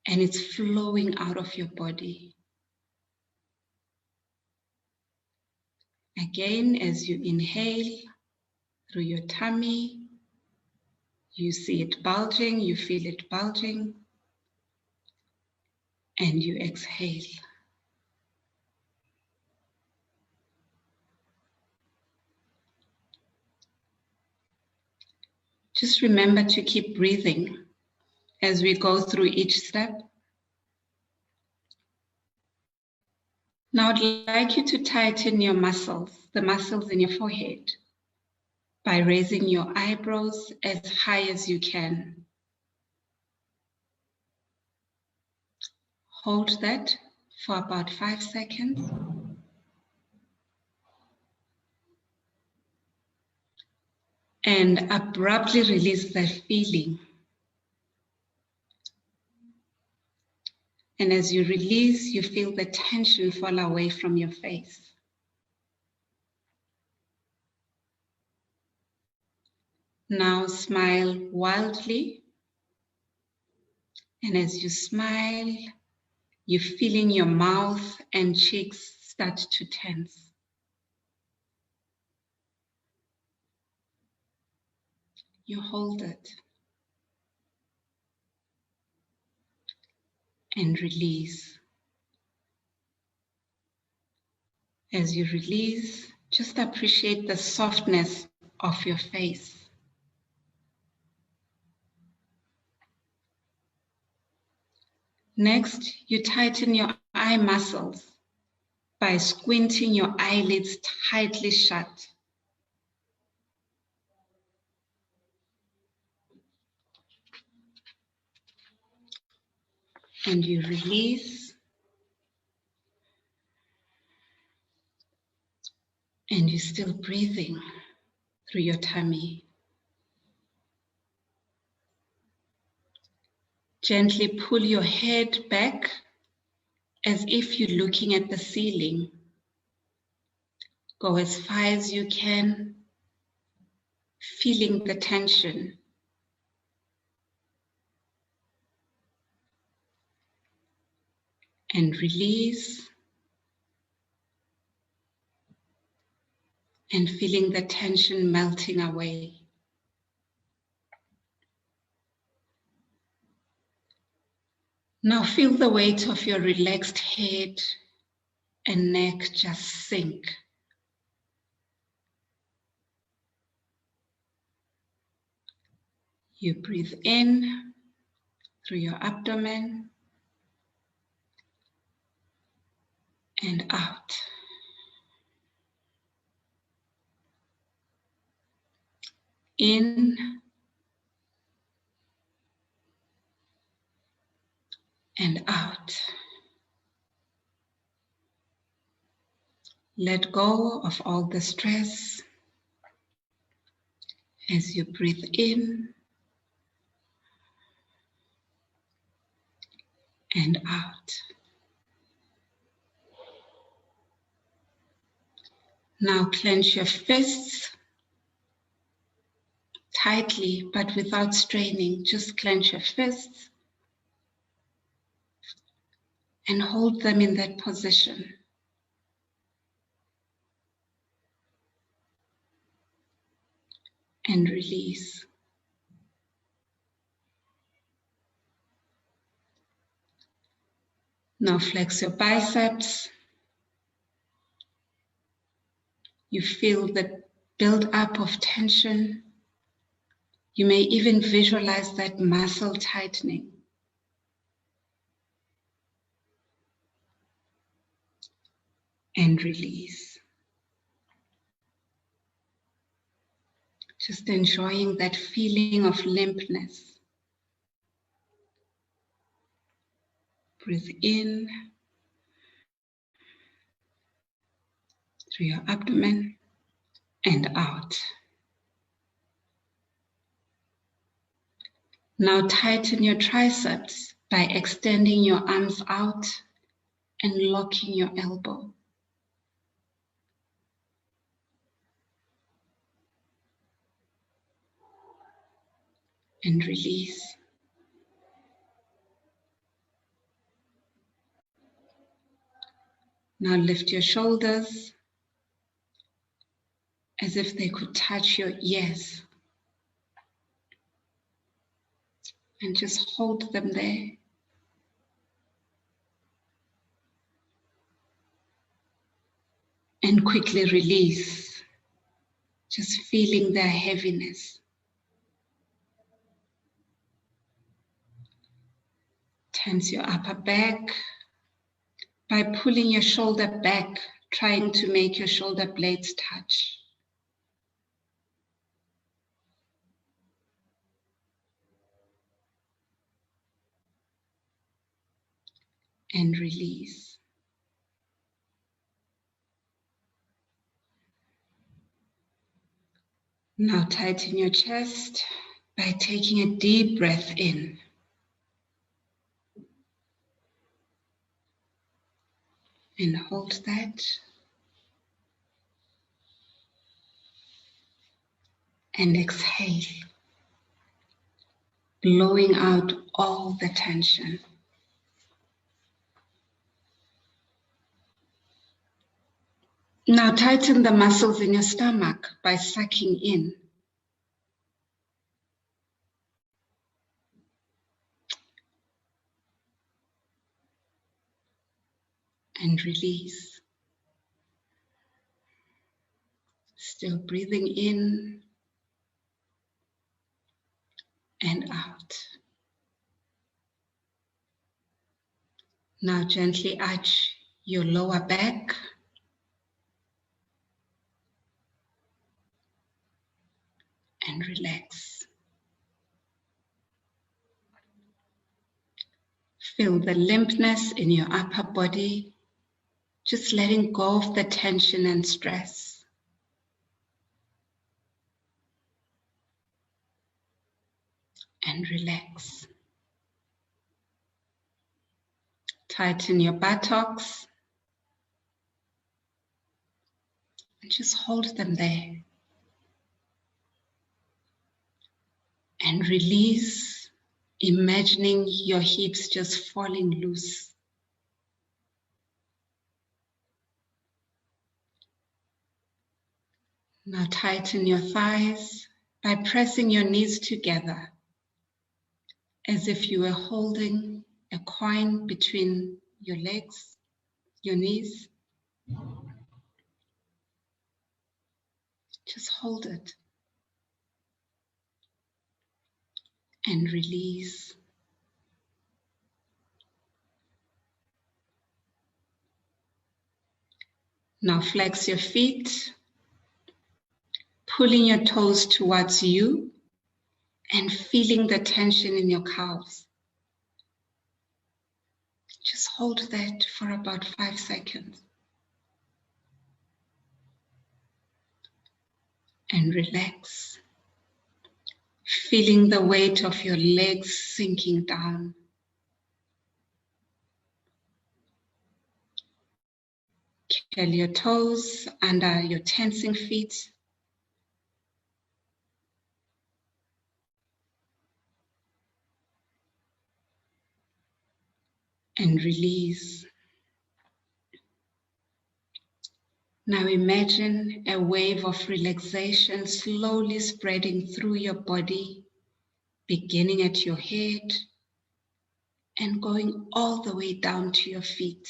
and it's flowing out of your body. Again, as you inhale through your tummy, you see it bulging, you feel it bulging. and you exhale. Just remember to keep breathing as we go through each step. Now I'd like you to tighten your muscles, the muscles in your forehead, by raising your eyebrows as high as you can. Hold that for about 5 seconds. And abruptly release that feeling. And as you release, you feel the tension fall away from your face. Now smile wildly. And as you smile, you're feeling your mouth and cheeks start to tense. You hold it. And release. As you release, just appreciate the softness of your face. Next, you tighten your eye muscles by squinting your eyelids tightly shut. And you release. And you're still breathing through your tummy. Gently pull your head back as if you're looking at the ceiling. Go as far as you can, feeling the tension. And release. And feeling the tension melting away. Now feel the weight of your relaxed head and neck just sink. You breathe in through your abdomen and out. In and out. Let go of all the stress as you breathe in and out. Now clench your fists tightly, but without straining. Just clench your fists and hold them in that position. And release. Now flex your biceps. You feel the build-up of tension. You may even visualize that muscle tightening. And release. Just enjoying that feeling of limpness. Breathe in through your abdomen and out. Now tighten your triceps by extending your arms out and locking your elbow. And release. Now lift your shoulders as if they could touch your ears. And just hold them there. And quickly release, just feeling the heaviness. Tense your upper back by pulling your shoulder back, trying to make your shoulder blades touch. And release. Now tighten your chest by taking a deep breath in. And hold that. And exhale, blowing out all the tension. Now tighten the muscles in your stomach by sucking in. And release. Still breathing in and out. Now gently arch your lower back. And relax. Feel the limpness in your upper body, just letting go of the tension and stress. And relax. Tighten your buttocks and just hold them there. And release, imagining your hips just falling loose. Now tighten your thighs by pressing your knees together as if you were holding a coin between your legs, your knees. Just hold it. And release. Now flex your feet, pulling your toes towards you and feeling the tension in your calves. Just hold that for about 5 seconds. And relax, feeling the weight of your legs sinking down. Curl your toes under your tensing feet. And release. Now imagine a wave of relaxation slowly spreading through your body, beginning at your head and going all the way down to your feet.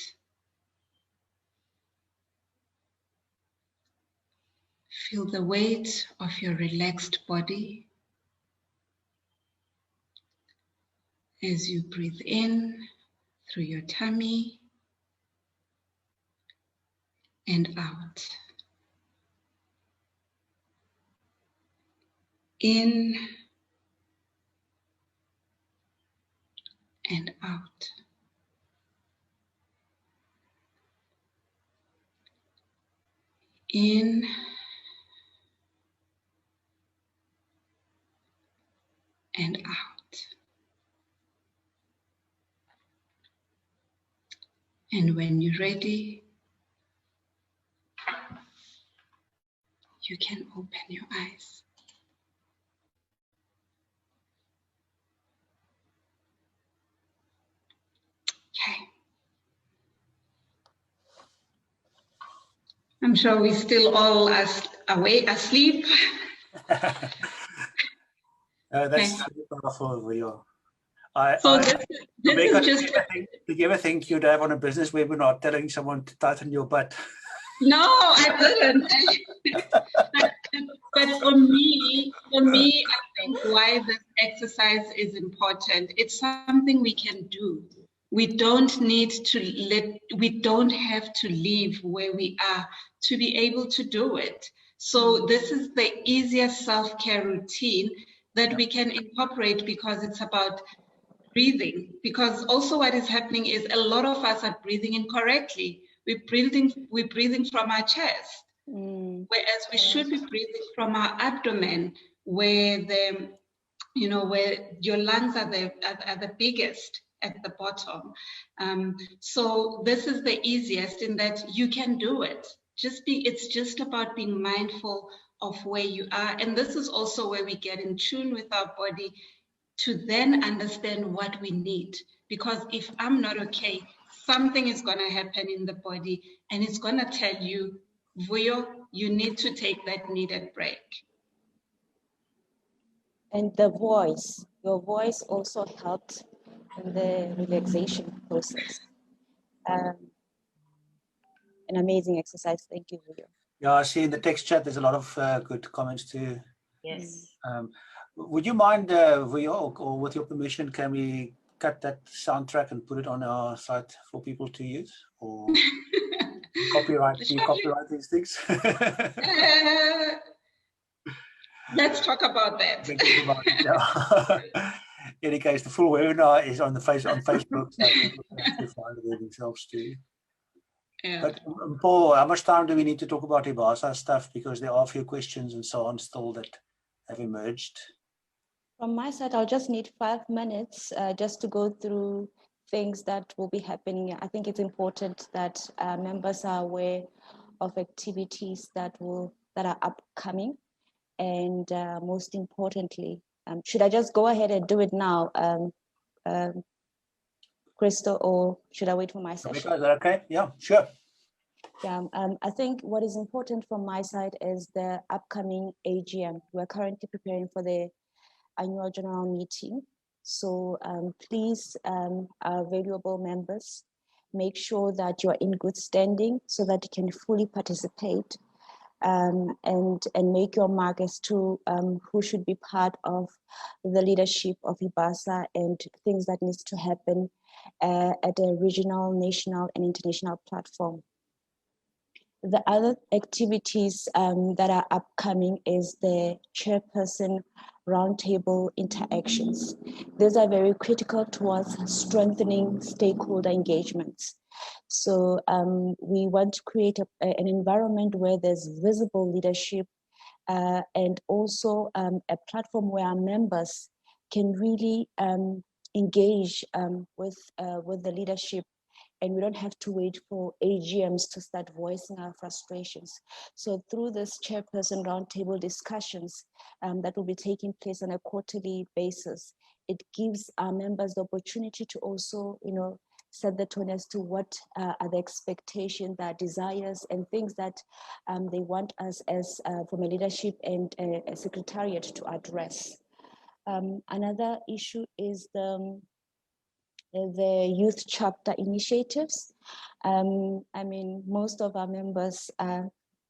Feel the weight of your relaxed body as you breathe in through your tummy and out. In and out. In and out. And when you're ready, you can open your eyes. Okay. I'm sure we're still all awake, asleep. That's really powerful, Vuyo. Did you ever think you'd have on a business webinar telling someone to tighten your butt? No, I didn't. But for me, I think why this exercise is important, it's something we can do. We don't have to leave where we are to be able to do it. So this is the easiest self-care routine that we can incorporate, because it's about breathing. Because also what is happening is a lot of us are breathing incorrectly. We're breathing from our chest, whereas we should be breathing from our abdomen, where where your lungs are the biggest at the bottom. So this is the easiest in that you can do it. It's just about being mindful of where you are. And this is also where we get in tune with our body to then understand what we need. Because if I'm not okay, something is going to happen in the body, and it's going to tell you, Vuyo, you need to take that needed break. And the voice, your voice also helped in the relaxation process. An amazing exercise. Thank you, Vuyo. Yeah, I see in the text chat there's a lot of good comments too. Yes. Would you mind, Vuyo, or with your permission, can we cut that soundtrack and put it on our site for people to use? Or copyright? Do you copyright these things? Let's talk about that. In any case, the full webinar is on Facebook, so people can actually find it there themselves too. Yeah. But Paul, how much time do we need to talk about IBASA stuff? Because there are a few questions and so on still that have emerged. From my side, I'll just need 5 minutes just to go through things that will be happening. I think it's important that members are aware of activities that are upcoming, and most importantly, should I just go ahead and do it now, Crystal, or should I wait for my session? Is that okay? Yeah, sure. Yeah, I think what is important from my side is the upcoming AGM. We're currently preparing for the annual general meeting. So please, our valuable members, make sure that you're in good standing so that you can fully participate and make your mark as to who should be part of the leadership of IBASA and things that needs to happen at a regional, national, and international platform. The other activities that are upcoming is the chairperson roundtable interactions. These are very critical towards strengthening stakeholder engagements. So we want to create an environment where there's visible leadership and also a platform where our members can really engage with the leadership, and we don't have to wait for AGMs to start voicing our frustrations. So through this chairperson roundtable discussions that will be taking place on a quarterly basis, it gives our members the opportunity to also, set the tone as to what are the expectations, their desires, and things that they want us as from a leadership and a secretariat to address. Another issue is the youth chapter initiatives. I mean, most of our members,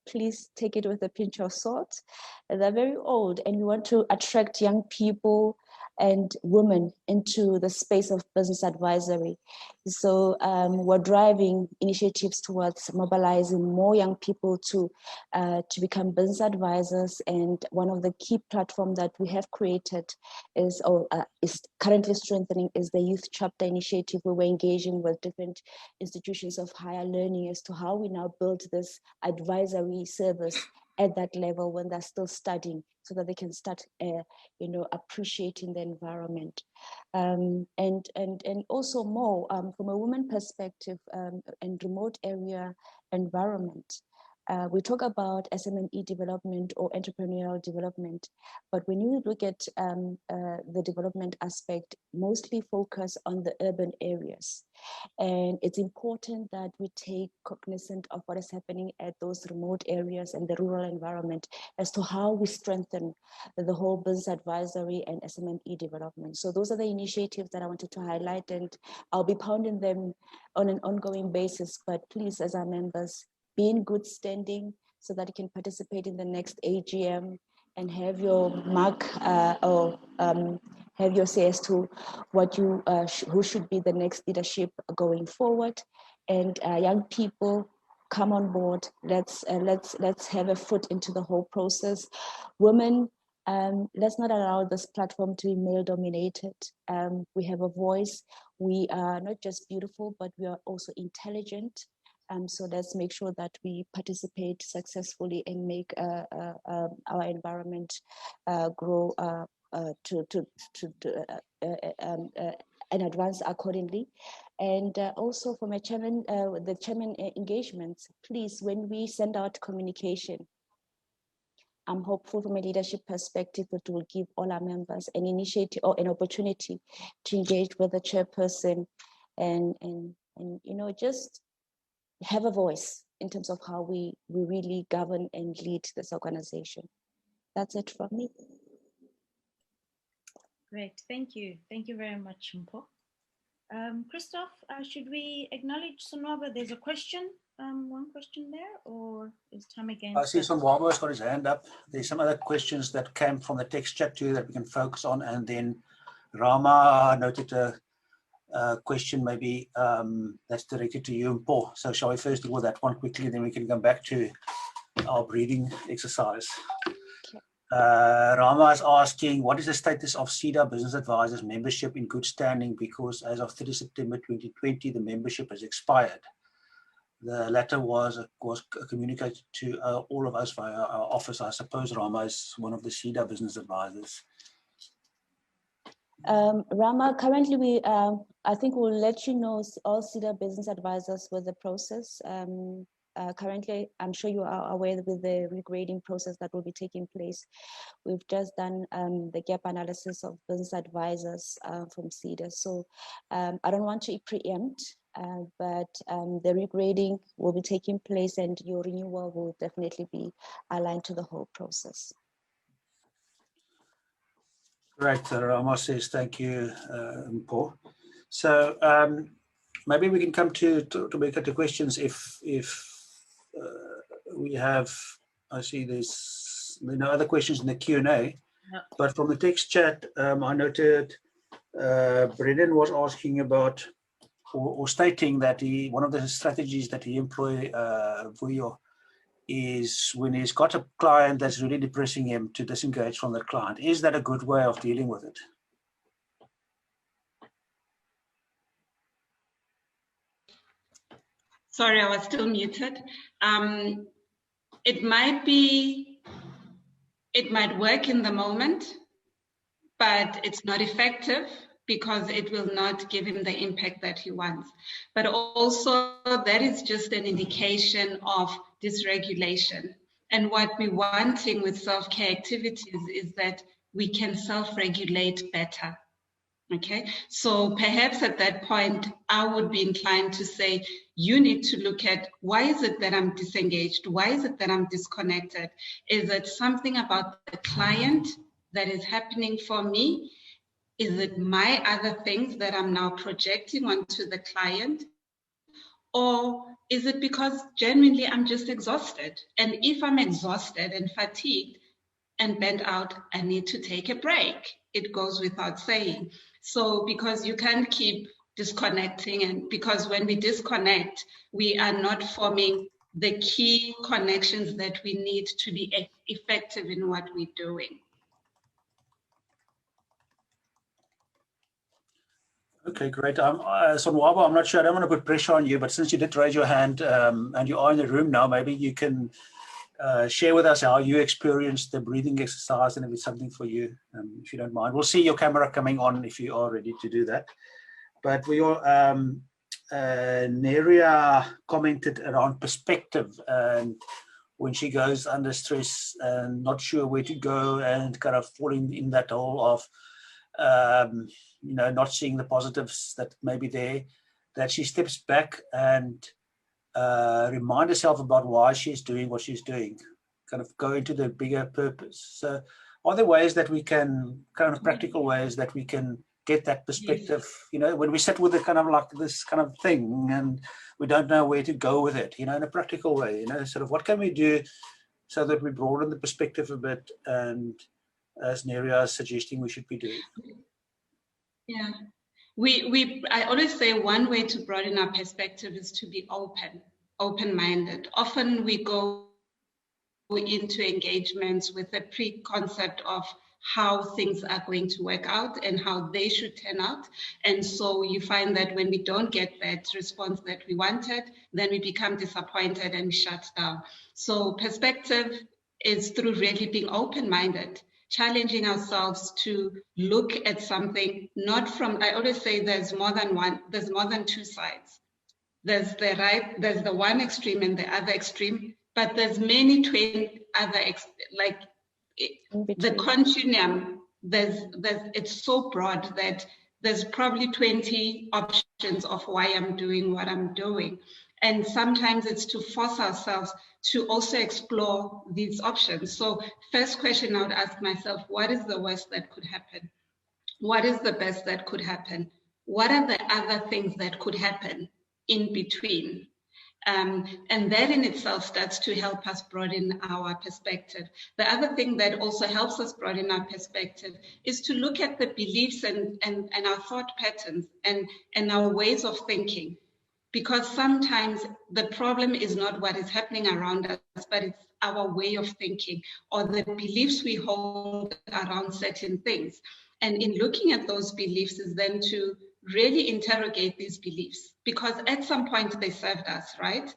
please take it with a pinch of salt. They're very old, and we want to attract young people and women into the space of business advisory. So we're driving initiatives towards mobilizing more young people to become business advisors. And one of the key platforms that we have created is currently strengthening is the youth chapter initiative, where we're engaging with different institutions of higher learning as to how we now build this advisory service at that level when they're still studying, so that they can start, appreciating the environment, and also more from a woman perspective and remote area environment. We talk about SMME development or entrepreneurial development, but when you look at the development aspect, mostly focus on the urban areas. And it's important that we take cognizant of what is happening at those remote areas and the rural environment as to how we strengthen the whole business advisory and SMME development. So those are the initiatives that I wanted to highlight, and I'll be pounding them on an ongoing basis, but please, as our members, be in good standing so that you can participate in the next AGM and have your mark or have your say as to what you who should be the next leadership going forward. And young people, come on board. Let's have a foot into the whole process. Women, let's not allow this platform to be male dominated. We have a voice. We are not just beautiful, but we are also intelligent. So let's make sure that we participate successfully and make our environment grow and advance accordingly. And also for my chairman, the chairman engagements, please, when we send out communication, I'm hopeful from a leadership perspective that will give all our members an initiative or an opportunity to engage with the chairperson and you know, just have a voice in terms of how we really govern and lead this organization. That's it from me. Great, thank you. Thank you very much, Mpho. Christoph, should we acknowledge Sonwaba? There's a question, one question there, or is time again? I see Sonwaba has got his hand up. There's some other questions that came from the text chat too that we can focus on, and then Rama noted a question maybe that's directed to you, Mpho. So shall we first deal with that one quickly, then we can come back to our breathing exercise. Rama is asking, what is the status of SEDA Business Advisors membership in good standing, because as of 30 September 2020, the membership has expired. The latter was communicated to all of us via our office. I suppose Rama is one of the SEDA Business Advisors. Rama, currently we, I think we'll let you know all SEDA Business Advisors with the process. Currently, I'm sure you are aware with the regrading process that will be taking place. We've just done the gap analysis of business advisors from SEDA. So I don't want to preempt, but the regrading will be taking place and your renewal will definitely be aligned to the whole process. Right, Rama says thank you, Mpho. So maybe we can come to make it to questions if we have. I see there are no other questions in the Q&A, but from the text chat, I noted Brendan was asking about or stating that one of the strategies that he employ, Vuyo, is when he's got a client that's really depressing him to disengage from the client. Is that a good way of dealing with it? Sorry, I was still muted. It might work in the moment, but it's not effective because it will not give him the impact that he wants. But also that is just an indication of dysregulation. And what we're wanting with self-care activities is that we can self-regulate better. Okay, so perhaps at that point, I would be inclined to say, you need to look at why is it that I'm disengaged? Why is it that I'm disconnected? Is it something about the client that is happening for me? Is it my other things that I'm now projecting onto the client? Or is it because genuinely I'm just exhausted? And if I'm exhausted and fatigued and bent out, I need to take a break. It goes without saying. So because you can't keep disconnecting, and because when we disconnect, we are not forming the key connections that we need to be effective in what we're doing. Okay, great. Sonwaba, I'm not sure, I don't want to put pressure on you, but since you did raise your hand and you are in the room now, maybe you can share with us how you experienced the breathing exercise and if it's something for you, if you don't mind. We'll see your camera coming on if you are ready to do that. But Neria commented around perspective, and when she goes under stress and not sure where to go and kind of falling in that hole of not seeing the positives that may be there, that she steps back and remind herself about why she's doing what she's doing, kind of go into the bigger purpose. So are there ways that we can, kind of practical ways that we can get that perspective. You know, when we sit with a kind of like this kind of thing and we don't know where to go with it, you know, in a practical way, you know, sort of what can we do so that we broaden the perspective a bit, and as Neria is suggesting we should be doing. Yeah. I always say one way to broaden our perspective is to be open-minded. Often we go into engagements with a pre-concept of how things are going to work out and how they should turn out. And so you find that when we don't get that response that we wanted, then we become disappointed and we shut down. So perspective is through really being open-minded, challenging ourselves to look at something, not from, I always say there's more than two sides. There's the right, there's the one extreme and the other extreme, but there's many other, the continuum, it's so broad that there's probably 20 options of why I'm doing what I'm doing. And sometimes it's to force ourselves to also explore these options. So first question I would ask myself, what is the worst that could happen? What is the best that could happen? What are the other things that could happen in between? And that in itself starts to help us broaden our perspective. The other thing that also helps us broaden our perspective is to look at the beliefs and our thought patterns and our ways of thinking. Because sometimes the problem is not what is happening around us, but it's our way of thinking or the beliefs we hold around certain things. And in looking at those beliefs is then to really interrogate these beliefs, because at some point they served us, right?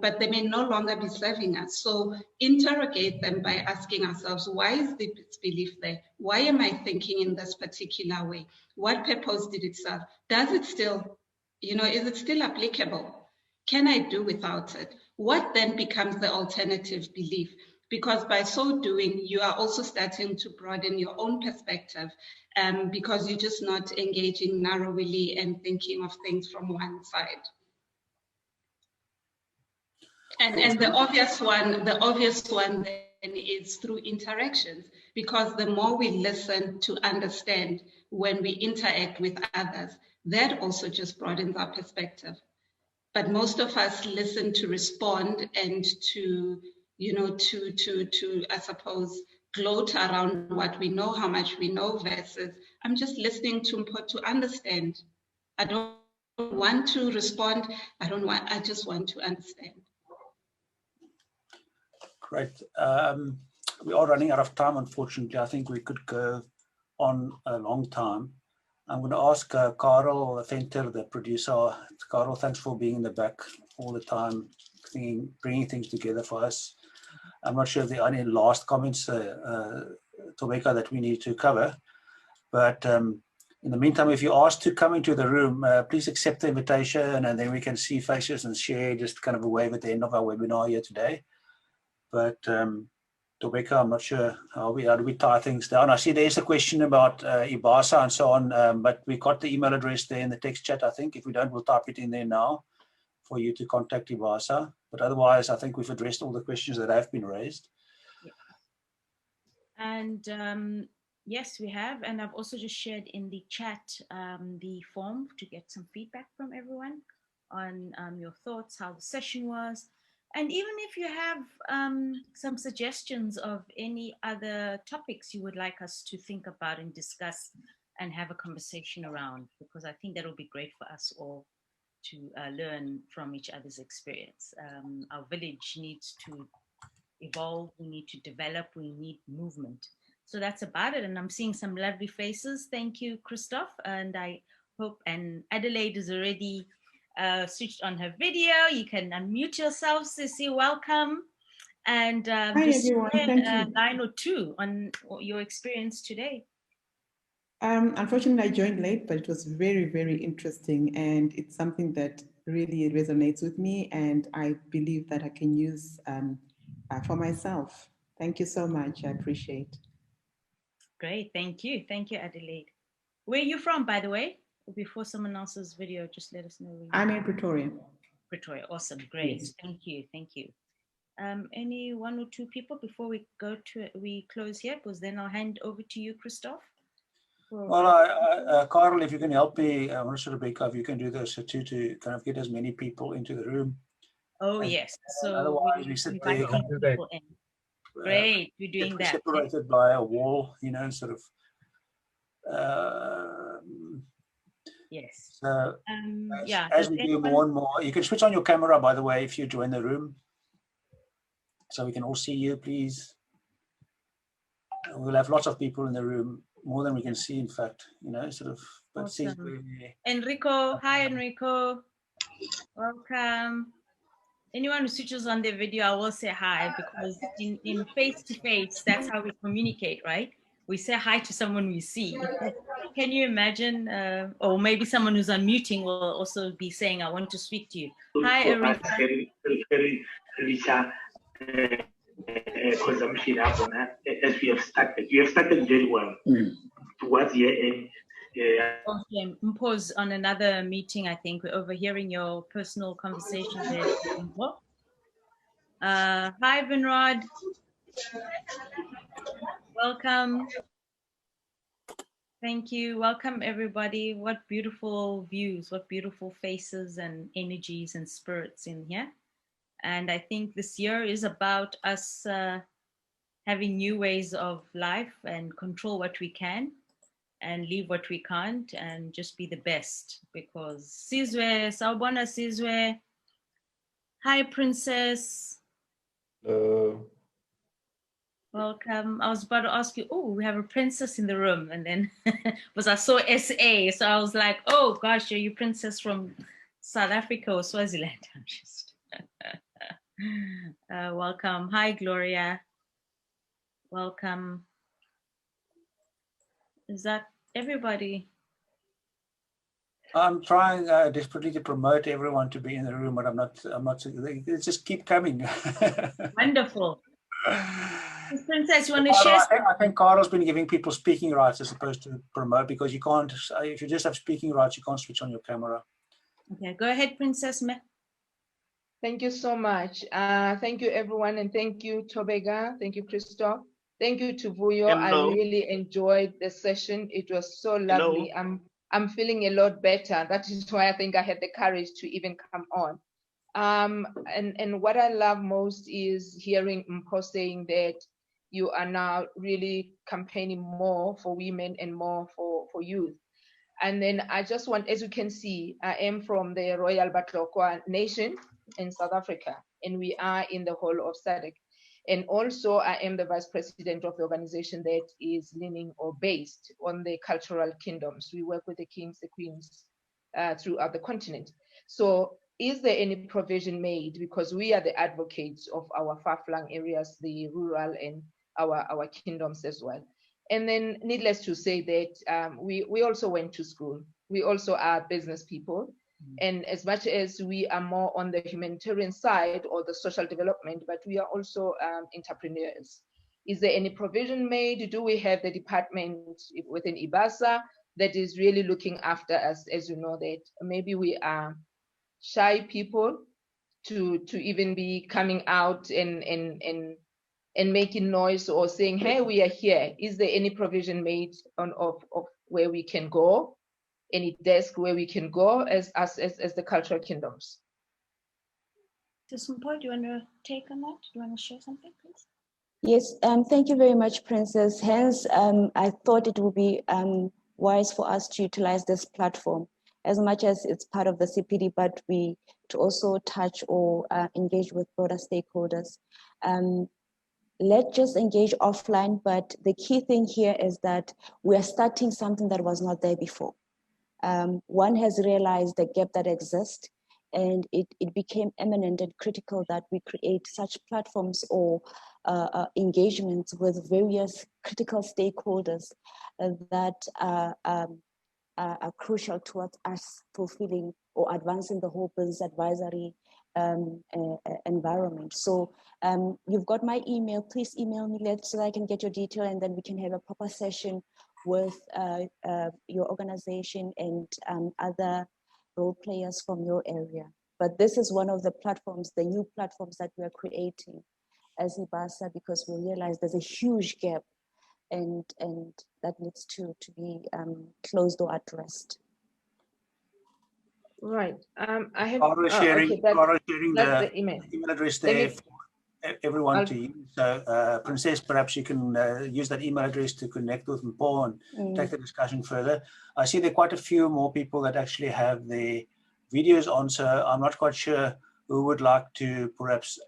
But they may no longer be serving us. So interrogate them by asking ourselves, why is this belief there? Why am I thinking in this particular way? What purpose did it serve? Does it still, is it still applicable? Can I do without it? What then becomes the alternative belief? Because by so doing, you are also starting to broaden your own perspective, because you're just not engaging narrowly and thinking of things from one side. And the obvious one then is through interactions, because the more we listen to understand when we interact with others, that also just broadens our perspective. But most of us listen to respond and to, I suppose, gloat around what we know, how much we know, versus I'm just listening to understand. I don't want to respond. I just want to understand. Great. We are running out of time, unfortunately. I think we could go on a long time. I'm going to ask Karel Venter, the producer. Karel, thanks for being in the back all the time, bringing things together for us. I'm not sure if there are any last comments, Tobeka, that we need to cover. But in the meantime, if you're asked to come into the room, please accept the invitation, and then we can see faces and share just kind of a wave at the end of our webinar here today. But Tobeka, I'm not sure how do we tie things down. I see there's a question about IBASA and so on, but we got the email address there in the text chat, I think. If we don't, we'll type it in there now for you to contact IBASA. But otherwise, I think we've addressed all the questions that have been raised. Yeah. And yes, we have. And I've also just shared in the chat the form to get some feedback from everyone on your thoughts, how the session was. And even if you have some suggestions of any other topics you would like us to think about and discuss and have a conversation around, because I think that will be great for us all to learn from each other's experience. Our village needs to evolve, we need to develop, we need movement. So that's about it. And I'm seeing some lovely faces. Thank you, Christoph. And I hope, and Adelaide is already switched on her video. You can unmute yourself, Sissy. Welcome. And hi everyone, thank you. Line or two on your experience today. Unfortunately, I joined late, but it was very, very interesting, and it's something that really resonates with me, and I believe that I can use for myself. Thank you so much. I appreciate. Great, thank you. Thank you, Adelaide. Where are you from, by the way? Before someone else's video, just let us know. I'm in Pretoria. Pretoria, awesome, great. Yes. Thank you, thank you. Any one or two people before we close here? Because then I'll hand over to you, Christoph. Well, Carl, if you can help me, I'm not sure, Rebecca, if you can do this too, to kind of get as many people into the room. Oh, yes. So otherwise we sit there. People in. Great, we're doing that. Separated by a wall, you know, sort of. Yes. So yeah. as we do more and more, you can switch on your camera, by the way, if you join the room, so we can all see you, please. We'll have lots of people in the room, more than we can see, in fact, you know, sort of. But awesome. Enrico, hi Enrico, welcome. Anyone who switches on their video, I will say hi, because in face-to-face, that's how we communicate, right? We say hi to someone we see. Can you imagine? Or maybe someone who's unmuting will also be saying, I want to speak to you. Hi, Erica. Consumption as we have started very well towards the end. Okay, pause on another meeting. I think we're overhearing your personal conversation there. Hi, Vinrod. Welcome. Thank you. Welcome, everybody. What beautiful views, what beautiful faces and energies and spirits in here. And I think this year is about us having new ways of life and control what we can and leave what we can't and just be the best. Because Sizwe, Sawubona Sizwe. Hi, Princess. Welcome. I was about to ask you, oh, we have a princess in the room. And then I saw SA. So I was like, oh gosh, are you princess from South Africa or Swaziland? I'm just welcome. Hi, Gloria. Welcome. Is that everybody? I'm trying desperately to promote everyone to be in the room, but I'm not, they just keep coming. Wonderful. Princess, you want to share? I think Carl's been giving people speaking rights as opposed to promote, because you can't, if you just have speaking rights, you can't switch on your camera. Okay, go ahead, Princess. Thank you so much. Thank you, everyone, and thank you, Tobega. Thank you, Christoph. Thank you to Vuyo. Hello. I really enjoyed the session. It was so lovely. Hello. I'm feeling a lot better. That is why I think I had the courage to even come on. And what I love most is hearing Mpho saying that you are now really campaigning more for women and more for youth. And then I just want, as you can see, I am from the Royal Batlokwa Nation in South Africa, and we are in the whole of SADC. And also I am the vice president of the organization that is leaning or based on the cultural kingdoms. We work with the kings, the queens throughout the continent. So is there any provision made, because we are the advocates of our far-flung areas, the rural and our kingdoms as well. And then needless to say that we also went to school. We also are business people. And as much as we are more on the humanitarian side or the social development, but we are also entrepreneurs. Is there any provision made? Do we have the department within IBASA that is really looking after us? As you know, that maybe we are shy people to even be coming out and making noise or saying, hey, we are here. Is there any provision made of where we can go? Any desk where we can go as the cultural kingdoms? Mpho, do you want to take on that? Do you want to share something, please? Yes, thank you very much, Princess. Hence, I thought it would be wise for us to utilize this platform as much as it's part of the CPD, but we to also touch or engage with broader stakeholders. Let's just engage offline, but the key thing here is that we are starting something that was not there before. One has realized the gap that exists, and it became eminent and critical that we create such platforms or engagements with various critical stakeholders that are crucial towards us fulfilling or advancing the whole business advisory environment. So you've got my email. Please email me so that I can get your detail, and then we can have a proper session with your organization and other role players from your area. But this is one of the platforms, the new platforms that we are creating as IBASA, because we realize there's a huge gap and that needs to be closed or addressed. Right. I have. Clara sharing, Okay, Clara sharing that's the email. email address there for everyone to use. So, Princess, perhaps you can use that email address to connect with Paul and take the discussion further. I see there are quite a few more people that actually have their videos on, so I'm not quite sure who would like to perhaps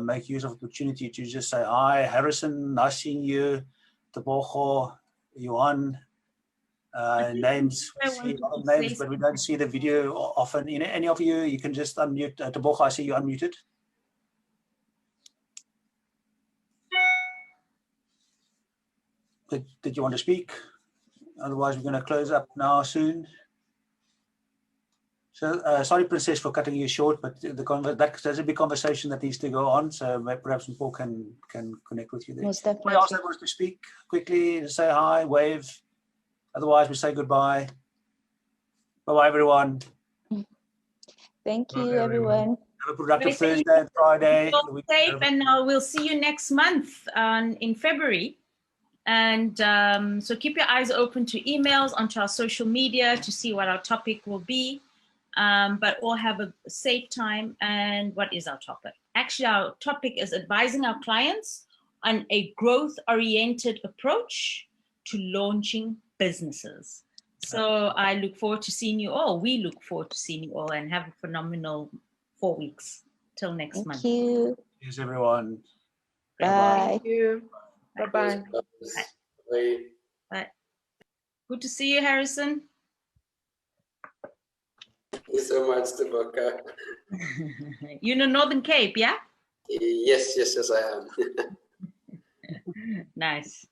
make use of the opportunity to just say, hi, Harrison, nice seeing you, Tebogo, Johan, names, we see a lot of names, but we don't see the video often. Any of you, you can just unmute. Tebogo, I see you unmuted. Did you want to speak? Otherwise, we're going to close up now soon. So, sorry, Princess, for cutting you short, but there's a big conversation that needs to go on. So perhaps Paul can connect with you there. Most definitely. Anyone else that wants to speak quickly, say hi, wave. Otherwise, we say goodbye. Bye-bye, everyone. Thank you, everyone. Have a productive Thursday and Friday. Safe, and we'll see you next month in February. And so keep your eyes open to emails, onto our social media to see what our topic will be. But all have a safe time. And what is our topic? Actually, our topic is advising our clients on a growth-oriented approach to launching businesses. So I look forward to seeing you all. We look forward to seeing you all, and have a phenomenal 4 weeks. Till next month. Thank you. Cheers, everyone. Bye. Thank you. Bye-bye. Bye. Bye. Good to see you, Harrison. Thank you so much, Tebogo. You know Northern Cape, yeah? Yes, I am. Nice.